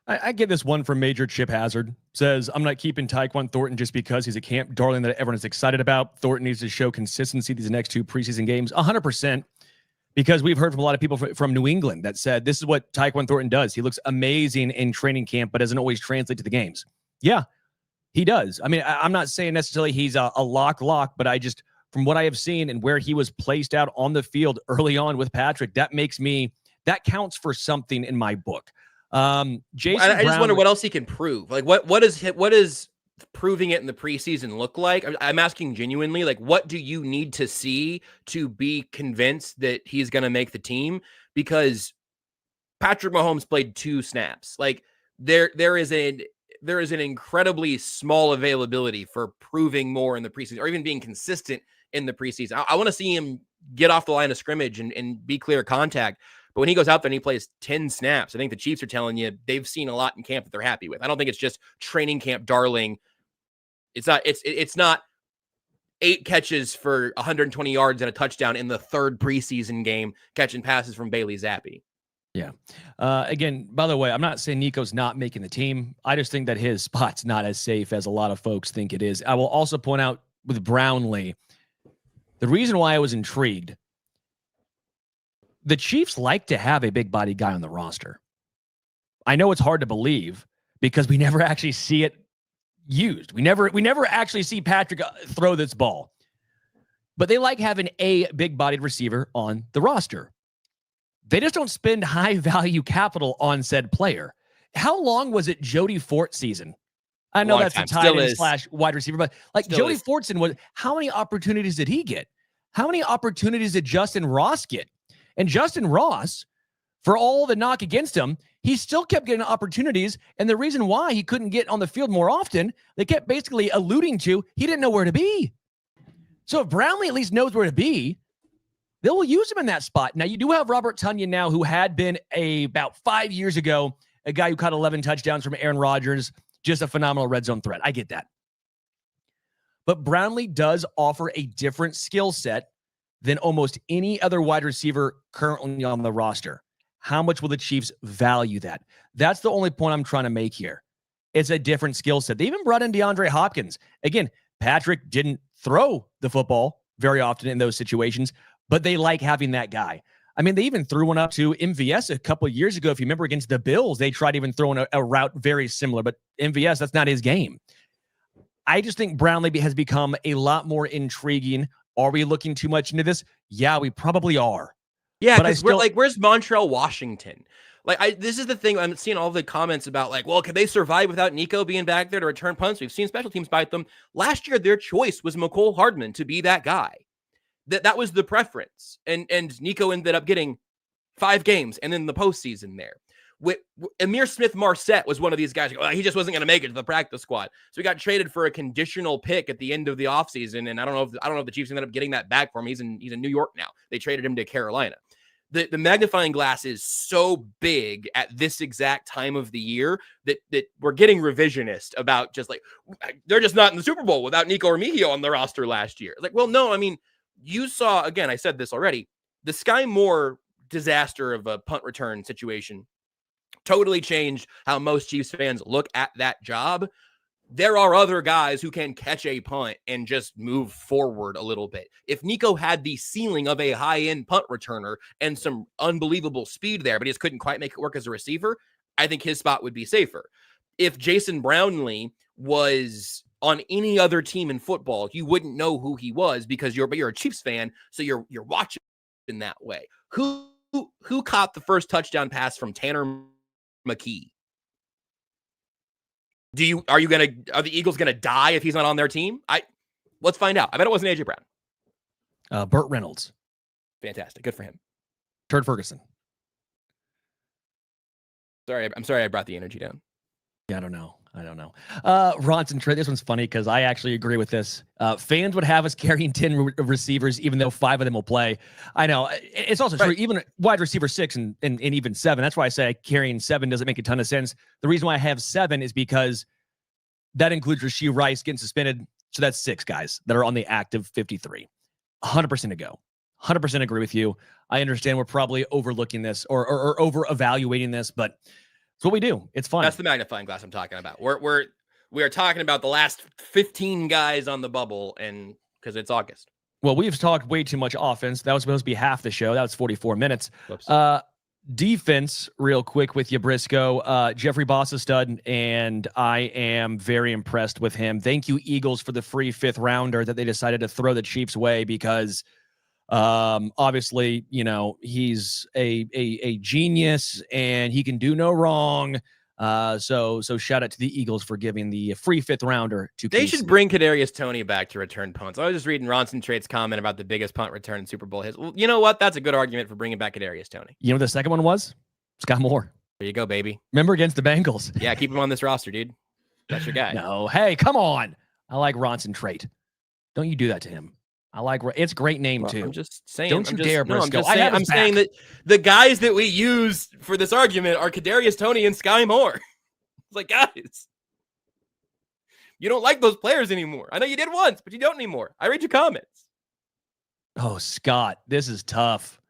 D: I get this one from Major Chip Hazard. Says, I'm not keeping Tyquan Thornton just because he's a camp darling that everyone is excited about. Thornton needs to show consistency these next 2 preseason games. 100%. Because we've heard from a lot of people from New England that said this is what Tyquan Thornton does. He looks amazing in training camp, but doesn't always translate to the games. Yeah, he does. I mean, I'm not saying necessarily he's a lock, but I just, from what I have seen and where he was placed out on the field early on with Patrick, that counts for something in my book. Jason
H: I just wonder what else he can prove. Like, what is proving it in the preseason look like? I'm asking genuinely, like, what do you need to see to be convinced that he's going to make the team? Because Patrick Mahomes played 2 snaps. Like, there is a there is an incredibly small availability for proving more in the preseason or even being consistent in the preseason. I want to see him get off the line of scrimmage and be clear contact. But when he goes out there and he plays 10 snaps, I think the Chiefs are telling you they've seen a lot in camp that they're happy with. I don't think it's just training camp darling. It's not 8 catches for 120 yards and a touchdown in the 3rd preseason game, catching passes from Bailey Zappi.
D: Yeah. Again, by the way, I'm not saying Nico's not making the team. I just think that his spot's not as safe as a lot of folks think it is. I will also point out with Brownlee, the reason why I was intrigued, the Chiefs like to have a big body guy on the roster. I know it's hard to believe because we never actually see it used. We never actually see Patrick throw this ball. But they like having a big-bodied receiver on the roster. They just don't spend high-value capital on said player. How long was it Jody Fort season? I know that's a tight end / wide receiver, but like Jody Fortson was, how many opportunities did he get? How many opportunities did Justin Ross get? And Justin Ross, for all the knock against him, he still kept getting opportunities. And the reason why he couldn't get on the field more often, they kept basically alluding to he didn't know where to be. So if Brownlee at least knows where to be, they will use him in that spot. Now, you do have Robert Tonyan now, who had been about 5 years ago, a guy who caught 11 touchdowns from Aaron Rodgers, just a phenomenal red zone threat. I get that. But Brownlee does offer a different skill set than almost any other wide receiver currently on the roster. How much will the Chiefs value that? That's the only point I'm trying to make here. It's a different skill set. They even brought in DeAndre Hopkins. Again, Patrick didn't throw the football very often in those situations, but they like having that guy. I mean, they even threw one up to MVS a couple of years ago. If you remember against the Bills, they tried even throwing a route very similar, but MVS, that's not his game. I just think Brownlee has become a lot more intriguing. Are we looking too much into this? Yeah, we probably are.
H: Yeah, because we're like, where's Montreal Washington? Like, this is the thing. I'm seeing all the comments about, like, well, can they survive without Nico being back there to return punts? We've seen special teams bite them. Last year, their choice was McCole Hardman to be that guy. That was the preference. And Nico ended up getting 5 games and then the postseason there. Amir Smith-Marset was one of these guys. He just wasn't going to make it to the practice squad. So he got traded for a conditional pick at the end of the offseason. And I don't know if the Chiefs ended up getting that back for him. He's in New York now. They traded him to Carolina. The magnifying glass is so big at this exact time of the year that we're getting revisionist about just like, they're just not in the Super Bowl without Nico Remigio on the roster last year. Like, well, no, I mean, you saw, again, I said this already, the Sky Moore disaster of a punt return situation totally changed how most Chiefs fans look at that job. There are other guys who can catch a punt and just move forward a little bit. If Nico had the ceiling of a high-end punt returner and some unbelievable speed there, but he just couldn't quite make it work as a receiver, I think his spot would be safer. If Jason Brownlee was on any other team in football, you wouldn't know who he was because you're a Chiefs fan, so you're watching in that way. Who caught the first touchdown pass from Tanner McKee? Are the Eagles gonna die if he's not on their team? Let's find out. I bet it wasn't AJ Brown.
D: Burt Reynolds.
H: Fantastic. Good for him.
D: Turd Ferguson.
H: I'm sorry I brought the energy down.
D: Yeah, I don't know. Ronson Trey, this one's funny because I actually agree with this. Fans would have us carrying 10 receivers, even though 5 of them will play. I know. It's also true. Even wide receiver 6 and even 7. That's why I say carrying 7 doesn't make a ton of sense. The reason why I have 7 is because that includes Rashee Rice getting suspended. So that's 6 guys that are on the active 53. 100% to go. 100% agree with you. I understand we're probably overlooking this or over-evaluating this, but it's what we do. It's fun.
H: That's the magnifying glass I'm talking about. We are talking about the last 15 guys on the bubble, and because it's August.
D: Well, we've talked way too much offense. That was supposed to be half the show. That was 44 minutes. Defense, real quick with you, Brisco. Jeffrey Boss is stud, and I am very impressed with him. Thank you, Eagles, for the free 5th rounder that they decided to throw the Chiefs' way because obviously, he's a genius and he can do no wrong. So shout out to the Eagles for giving the free 5th rounder to
H: They should bring Kadarius Toney back to return punts. I was just reading Ronson Trade's comment about the biggest punt return in Super Bowl hits. Well, you know what? That's a good argument for bringing back Kadarius Toney.
D: You know what the second one was? Scott Moore.
H: There you go, baby.
D: Remember against the Bengals?
H: Yeah, keep him on this roster, dude. That's your guy.
D: No, hey, come on. I like Ronson Trait. Don't you do that to him. It's a great name too.
H: I'm just saying.
D: Don't you dare, Brisco.
H: I'm just saying, I'm saying that the guys that we use for this argument are Kadarius Toney and Sky Moore. It's like, guys, you don't like those players anymore. I know you did once, but you don't anymore. I read your comments.
D: Oh, Scott, this is tough.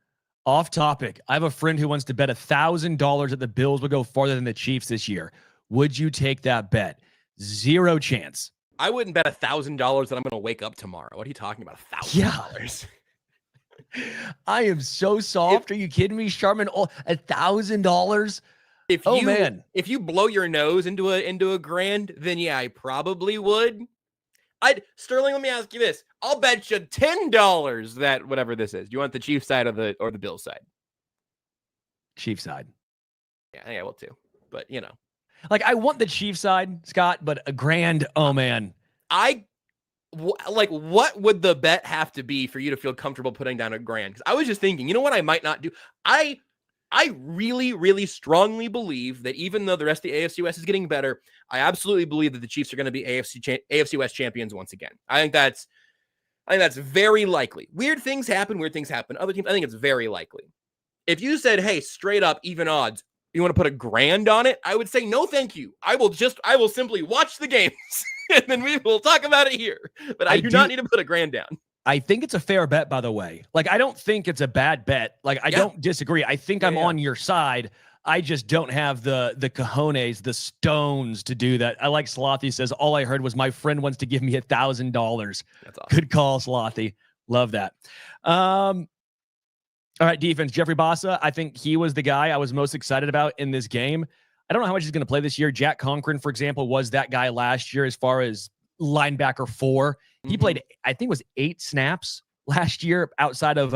D: Off topic. I have a friend who wants to bet $1,000 that the Bills will go farther than the Chiefs this year. Would you take that bet? 0 chance.
H: I wouldn't bet $1,000 that I'm going to wake up tomorrow. What are you talking about? $1,000?
D: Yeah. I am so soft. Are you kidding me, Sharman? Oh, $1,000?
H: If you blow your nose into a grand, then yeah, I probably would. Sterling, let me ask you this. I'll bet you $10 that whatever this is. Do you want the Chiefs side or the Bills side?
D: Chiefs side.
H: Yeah, I will too. But
D: like I want the Chiefs side, Scott, but a grand. Oh man.
H: What would the bet have to be for you to feel comfortable putting down a grand? Because I was just thinking, you know what I might not do? I really, really strongly believe that even though the rest of the AFC West is getting better, I absolutely believe that the Chiefs are going to be AFC West champions once again. I think that's very likely. Weird things happen. Other teams, I think it's very likely. If you said, hey, straight up, even odds, you want to put a grand on it? I would say, no, thank you. I will simply watch the games and then we will talk about it here. But I do not need to put a grand down.
D: I think it's a fair bet, by the way. Like, I don't think it's a bad bet. Like, I don't disagree. I think I'm on your side. I just don't have the cojones, the stones to do that. I like Slothy says, all I heard was my friend wants to give me $1,000. That's awesome. Good call, Slothy. Love that. All right, defense. Jeffrey Bossa, I think he was the guy I was most excited about in this game. I don't know how much he's going to play this year. Jack Conklin, for example, was that guy last year as far as linebacker 4. He played, I think it was 8 snaps last year outside of,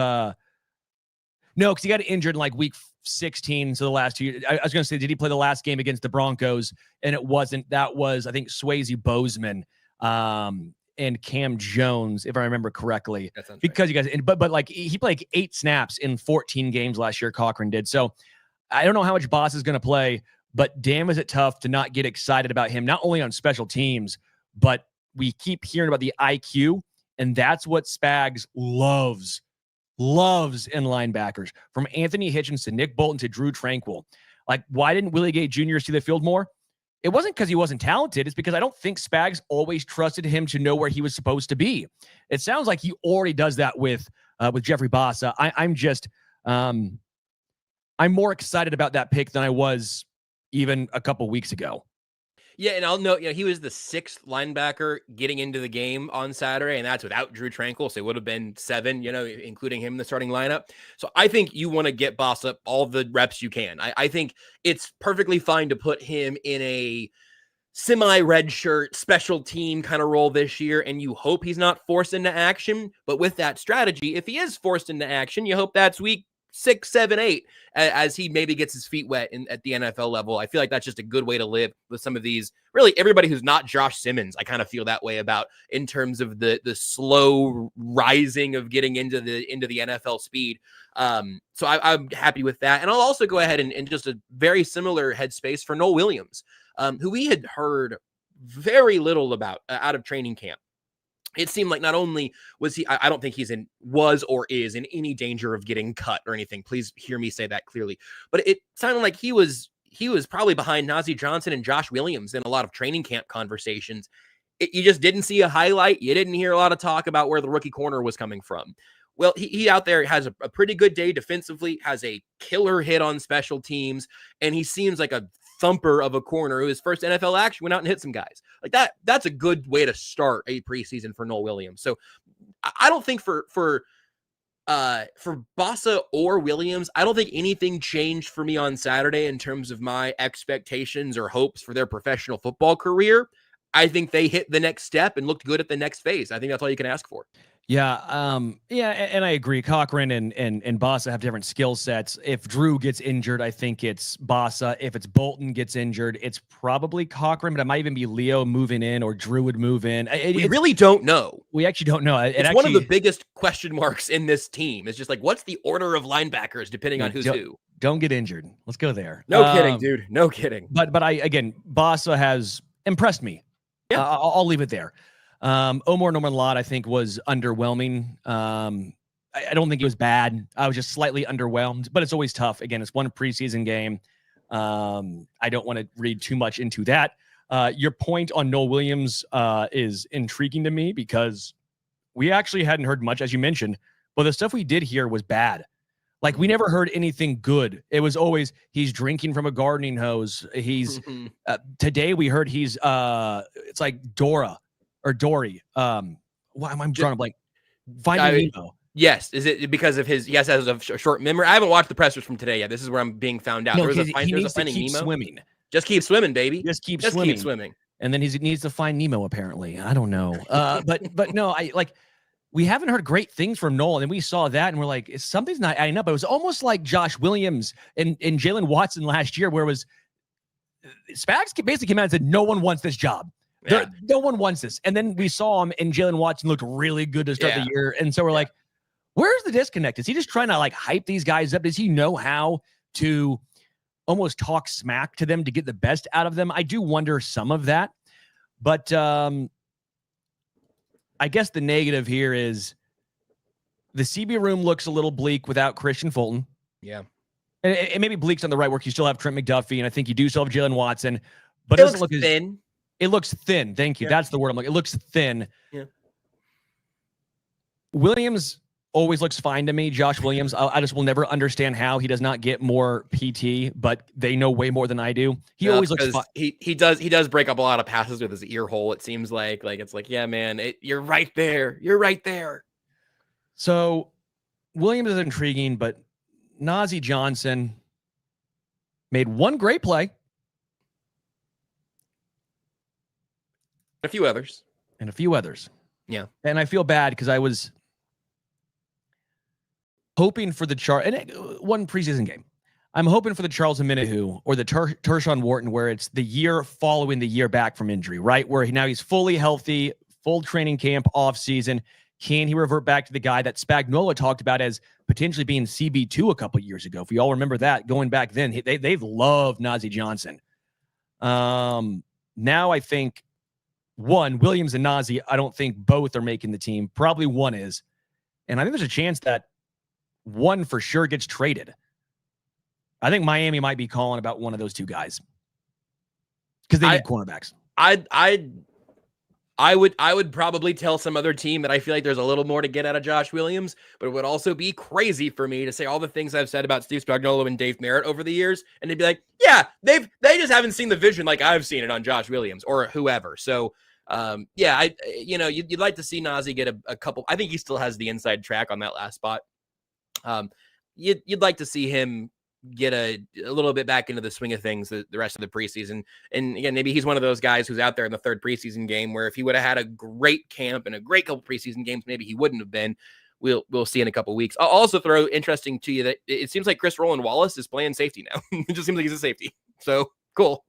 D: no, because he got injured in like week 16. So the last 2 years, I was going to say, did he play the last game against the Broncos? And it wasn't. That was, I think, Swayze Bozeman and Cam Jones, if I remember correctly.
H: That sounds
D: because right. You guys, but like he played like 8 snaps in 14 games last year, Cochran did. So I don't know how much Boss is going to play, but damn, is it tough to not get excited about him, not only on special teams, but we keep hearing about the IQ, and that's what Spags loves in linebackers. From Anthony Hitchens to Nick Bolton to Drew Tranquil. Like, why didn't Willie Gay Jr. see the field more? It wasn't because he wasn't talented. It's because I don't think Spags always trusted him to know where he was supposed to be. It sounds like he already does that with Jeffrey Bossa. I'm more excited about that pick than I was even a couple weeks ago.
H: Yeah, and I'll note, he was the 6th linebacker getting into the game on Saturday, and that's without Drew Tranquil, so it would have been 7, including him in the starting lineup. So I think you want to get Boss up all the reps you can. I think it's perfectly fine to put him in a semi-red shirt special team kind of role this year, and you hope he's not forced into action. But with that strategy, if he is forced into action, you hope that's week 6, 7, 8, as he maybe gets his feet wet at the NFL level. I feel like that's just a good way to live with some of these. Really, everybody who's not Josh Simmons, I kind of feel that way about in terms of the slow rising of getting into the NFL speed. So I'm happy with that. And I'll also go ahead and just a very similar headspace for Noel Williams, who we had heard very little about out of training camp. It seemed like not only was he, I don't think he's was or is in any danger of getting cut or anything. Please hear me say that clearly. But it sounded like he was probably behind Najee Johnson and Josh Williams in a lot of training camp conversations. You just didn't see a highlight. You didn't hear a lot of talk about where the rookie corner was coming from. Well, he out there has a pretty good day defensively, has a killer hit on special teams, and he seems like a thumper of a corner who his first NFL action went out and hit some guys like that. That's a good way to start a preseason for Noel Williams. So I don't think for Bossa or Williams, I don't think anything changed for me on Saturday in terms of my expectations or hopes for their professional football career. I think they hit the next step and looked good at the next phase. I think that's all you can ask for.
D: Yeah, and I agree. Cochran and Bossa have different skill sets. If Drew gets injured, I think it's Bossa. If it's Bolton gets injured, it's probably Cochran, but it might even be Leo moving in or Drew would move in.
H: We really don't know.
D: We actually don't know.
H: It's one of the biggest question marks in this team. It's just like, what's the order of linebackers depending on who's who? Don't
D: get injured. Let's go there.
H: No kidding, dude. No kidding.
D: But Bossa has. impressed me.
H: Yeah.
D: I'll leave it there. Omar Norman Lott, I think, was underwhelming. I don't think he was bad. I was just slightly underwhelmed, but it's always tough. Again, it's one preseason game. I don't want to read too much into that. Your point on Noel Williams is intriguing to me because we actually hadn't heard much, as you mentioned, but the stuff we did hear was bad. Like, we never heard anything good. It was always, he's drinking from a gardening hose. He's today we heard he's it's like Dora or Dory. Why am I drawing a blank? Finding Nemo.
H: Yes. Is it because of he has a short memory? I haven't watched the pressers from today yet. This is where I'm being found out.
D: No,
H: There's
D: he needs to
H: Finding
D: keep
H: Nemo.
D: swimming.
H: Just keep swimming, baby.
D: Just keep
H: Keep swimming.
D: And then he needs to find Nemo, apparently. I don't know. But no, we haven't heard great things from Noel, and we saw that, and we're like, something's not adding up. It was almost like Josh Williams and Jalen Watson last year, where it was Spags basically came out and said, no one wants this job.
H: Yeah.
D: No one wants this. And then we saw him, and Jalen Watson looked really good to start the year. And so we're like, where's the disconnect? Is he just trying to like hype these guys up? Does he know how to almost talk smack to them to get the best out of them? I do wonder some of that. But I guess the negative here is the CB room looks a little bleak without Christian Fulton.
H: Yeah.
D: And maybe bleak's on the right work. You still have Trent McDuffie, and I think you do still have Jalen Watson. But it doesn't look
H: thin.
D: It looks thin. Thank you.
H: Yeah.
D: That's the word I'm looking. It looks thin.
H: Yeah.
D: Williams always looks fine to me. Josh Williams, I just will never understand how he does not get more PT, but they know way more than I do. He always looks fine.
H: He does break up a lot of passes with his ear hole. It seems like it's like, yeah, man, you're right there. You're right there.
D: So Williams is intriguing, but Nazeeh Johnson made one great play.
H: A few others.
D: And a few others.
H: Yeah.
D: And I feel bad because I was hoping for the one preseason game. I'm hoping for the Charles Omenihu or the Tershawn Wharton, where it's the year following the year back from injury, right? Where now he's fully healthy, full training camp, off season. Can he revert back to the guy that Spagnuolo talked about as potentially being CB2 a couple years ago? If we all remember that going back then, they've loved Nazeeh Johnson. Now I think Williams and Nazeeh, I don't think both are making the team. Probably one is. And I think there's a chance that one for sure gets traded. I think Miami might be calling about one of those two guys because they need cornerbacks.
H: I would probably tell some other team that I feel like there's a little more to get out of Josh Williams, but it would also be crazy for me to say all the things I've said about Steve Spagnuolo and Dave Merritt over the years, and they'd be like, yeah, they just haven't seen the vision like I've seen it on Josh Williams or whoever. So, you'd like to see Nazeeh get a couple. I think he still has the inside track on that last spot. You'd like to see him get a little bit back into the swing of things the rest of the preseason. And again, maybe he's one of those guys who's out there in the third preseason game where if he would have had a great camp and a great couple preseason games, maybe he wouldn't have been. We'll see in a couple wehave. I'll also throw interesting to you that it seems like Chris Roland Wallace is playing safety now. It just seems like he's a safety. So cool.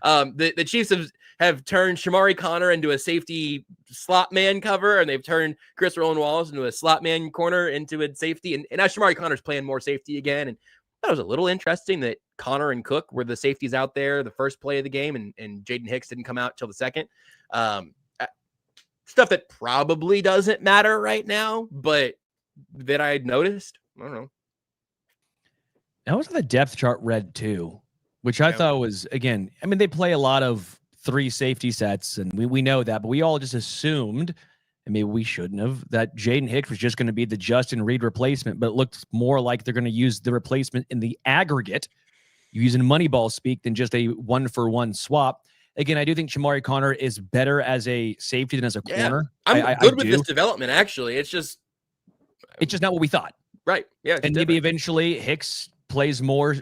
H: The Chiefs have turned Shamari Connor into a safety slot man cover, and they've turned Chris Roland Wallace into a slot man corner into a safety. And now Shamari Connor's playing more safety again. And that was a little interesting that Connor and Cook were the safeties out there the first play of the game, and Jaden Hicks didn't come out till the second. Stuff that probably doesn't matter right now, but that I had noticed. I don't know.
D: That was the depth chart read too, which I thought was, again, I mean, they play a lot of 3 safety sets, and we know that, but we all just assumed, and maybe we shouldn't have, that Jaden Hicks was just going to be the Justin Reid replacement, but it looks more like they're going to use the replacement in the aggregate, using Moneyball speak, than just a 1-for-1 swap. Again, I do think Shamari Connor is better as a safety than as a corner.
H: I'm good with this development, actually. It's just
D: not what we thought.
H: Right. Yeah.
D: And maybe eventually Hicks plays more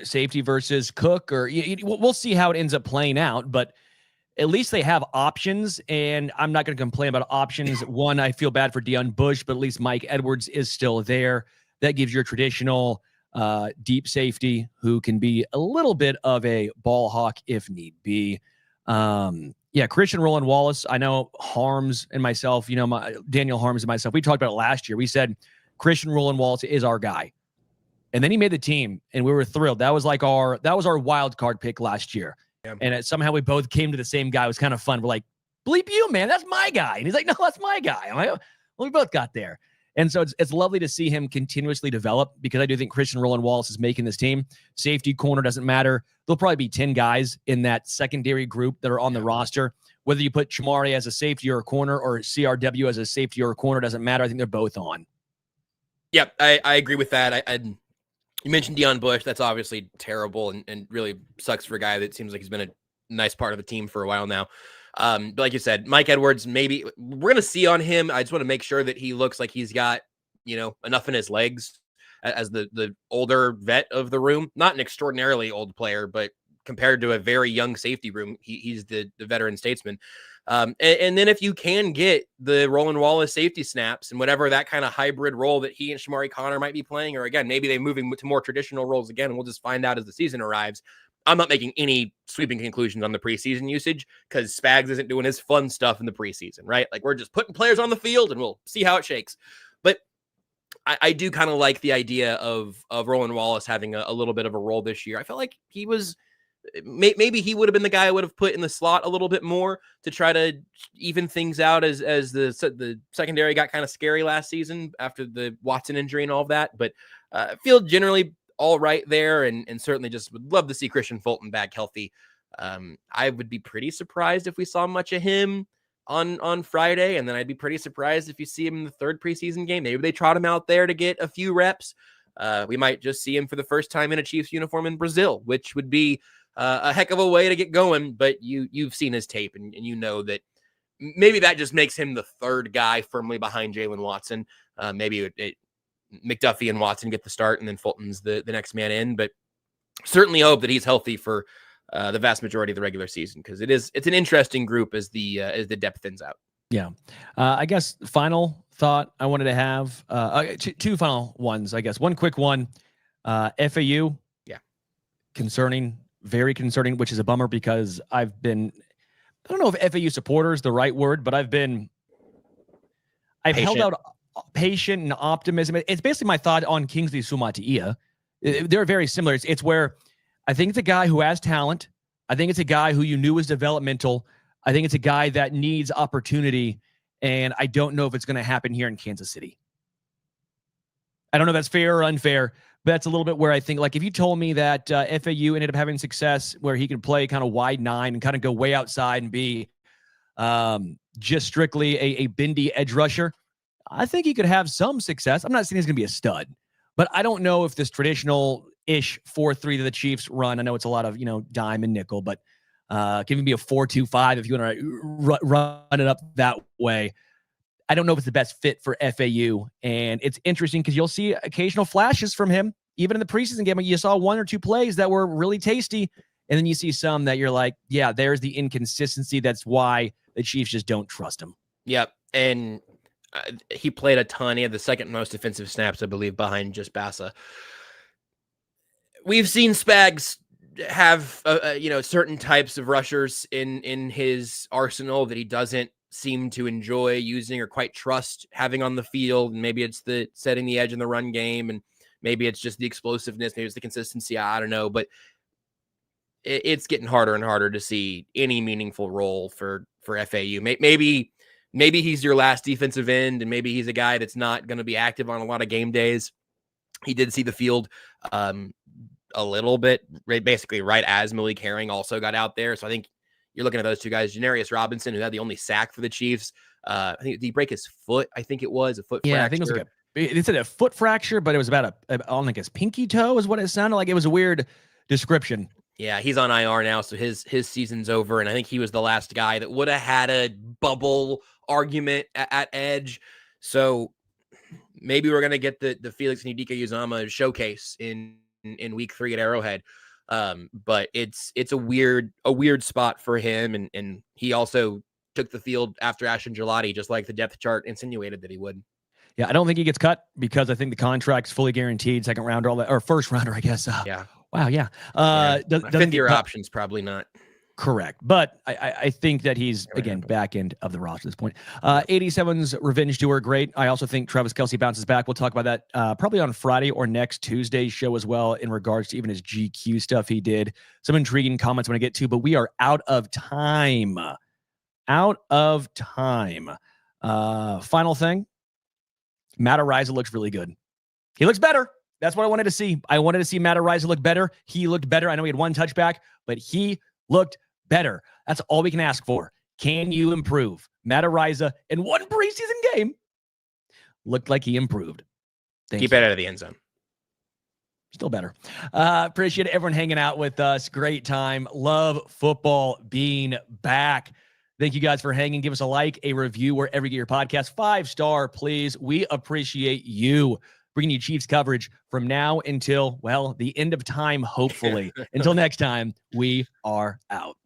D: safety versus Cook, or we'll see how it ends up playing out, but at least they have options, and I'm not going to complain about options. One, I feel bad for Deion Bush, but at least Mike Edwards is still there. That gives your traditional deep safety who can be a little bit of a ball hawk if need be. Christian Roland Wallace. I know Harms and myself, Daniel Harms and myself, we talked about it last year. We said Christian Roland Wallace is our guy. And then he made the team, and we were thrilled. That was our wild card pick last year. And somehow we both came to the same guy. It was kind of fun. We're like, bleep you, man. That's my guy. And he's like, no, that's my guy. I'm like, well, we both got there. And so it's lovely to see him continuously develop, because I do think Christian Roland Wallace is making this team. Safety, corner, doesn't matter. There'll probably be 10 guys in that secondary group that are on the roster. Whether you put Chamari as a safety or a corner, or CRW as a safety or a corner, doesn't matter. I think they're both on.
H: Yep, I agree with that. You mentioned Deion Bush. That's obviously terrible and really sucks for a guy that seems like he's been a nice part of the team for a while now. But like you said, Mike Edwards, maybe we're going to see on him. I just want to make sure that he looks like he's got, enough in his legs as the older vet of the room. Not an extraordinarily old player, but compared to a very young safety room, he's the veteran statesman. And then if you can get the Roland Wallace safety snaps and whatever that kind of hybrid role that he and Shamari Connor might be playing, or again, maybe they're moving to more traditional roles again, and we'll just find out as the season arrives. I'm not making any sweeping conclusions on the preseason usage, because Spags isn't doing his fun stuff in the preseason, right? Like, we're just putting players on the field and we'll see how it shakes. But I do kind of like the idea of Roland Wallace having a little bit of a role this year. I felt like he was, maybe he would have been the guy I would have put in the slot a little bit more to try to even things out as the secondary got kind of scary last season after the Watson injury and all of that. But I feel generally all right there, and certainly just would love to see Christian Fulton back healthy. I would be pretty surprised if we saw much of him on Friday, and then I'd be pretty surprised if you see him in the third preseason game. Maybe they trot him out there to get a few reps. We might just see him for the first time in a Chiefs uniform in Brazil, which would be a heck of a way to get going. But you've seen his tape, and you know that maybe that just makes him the third guy firmly behind Jalen Watson. Maybe McDuffie and Watson get the start, and then Fulton's the next man in. But certainly hope that he's healthy for the vast majority of the regular season, because it's an interesting group as the depth thins out.
D: Yeah. I guess final thought I wanted to have, two final ones, I guess. One quick one, FAU.
H: Yeah.
D: Concerning, very concerning, which is a bummer, because I don't know if FAU supporter is the right word, but I've held out patient and optimism. It's basically my thought on Kingsley Sumatia. They're very similar. It's where I think it's a guy who has talent. I think it's a guy who you knew was developmental. I think it's a guy that needs opportunity, and I don't know if it's going to happen here in Kansas City. I don't know if that's fair or unfair, but that's a little bit where I think, like, if you told me that FAU ended up having success where he could play kind of wide nine and kind of go way outside and be just strictly a bendy edge rusher, I think he could have some success. I'm not saying he's going to be a stud, but I don't know if this traditional-ish 4-3 that the Chiefs run, I know it's a lot of, dime and nickel, but can even be a 4-2-5 if you want to run it up that way. I don't know if it's the best fit for FAU, and it's interesting because you'll see occasional flashes from him, even in the preseason game. You saw one or two plays that were really tasty, and then you see some that you're like, yeah, there's the inconsistency. That's why the Chiefs just don't trust him.
H: Yep, and he played a ton. He had the second most defensive snaps, I believe, behind just Bassa. We've seen Spags have certain types of rushers in his arsenal that he doesn't seem to enjoy using or quite trust having on the field. And maybe it's the setting the edge in the run game, and maybe it's just the explosiveness, maybe it's the consistency. I don't know, but it's getting harder and harder to see any meaningful role for FAU. Maybe he's your last defensive end, and maybe he's a guy that's not going to be active on a lot of game days. He did see the field a little bit, basically right as Malik Herring also got out there. So I think you're looking at those two guys. Janarius Robinson, who had the only sack for the Chiefs. I think, did he break his foot? I think it was a foot fracture.
D: I think it was it said a foot fracture, but it was about on like his pinky toe is what it sounded like. It was a weird description.
H: Yeah, he's on IR now, so his season's over, and I think he was the last guy that would have had a bubble argument at edge. So maybe we're gonna get the Felix Ndika-Uzama showcase in week 3 at Arrowhead. But it's a weird spot for him, and he also took the field after Ashton Gelati, just like the depth chart insinuated that he would.
D: Yeah, I don't think he gets cut because I think the contract's fully guaranteed. Second rounder, all that, or first rounder, I guess.
H: Yeah.
D: Wow. Yeah.
H: Fifth-year options probably not.
D: Correct. But I think that he's, again, back end of the roster at this point. 87's revenge tour, great. I also think Travis Kelce bounces back. We'll talk about that probably on Friday or next Tuesday's show as well in regards to even his GQ stuff he did. Some intriguing comments when I get to, but we are out of time. Out of time. Final thing. Matt Araiza looks really good. He looks better. That's what I wanted to see. I wanted to see Matt Araiza look better. He looked better. I know he had one touchback, but he looked better. That's all we can ask for. Can you improve? Matt Araiza in one preseason game looked like he improved.
H: Keep it out of the end zone.
D: Still better. Appreciate everyone hanging out with us. Great time. Love football being back. Thank you guys for hanging. Give us a like, a review wherever you get your podcast. 5-star, please. We appreciate you bringing you Chiefs coverage from now until, well, the end of time, hopefully. Until next time, we are out.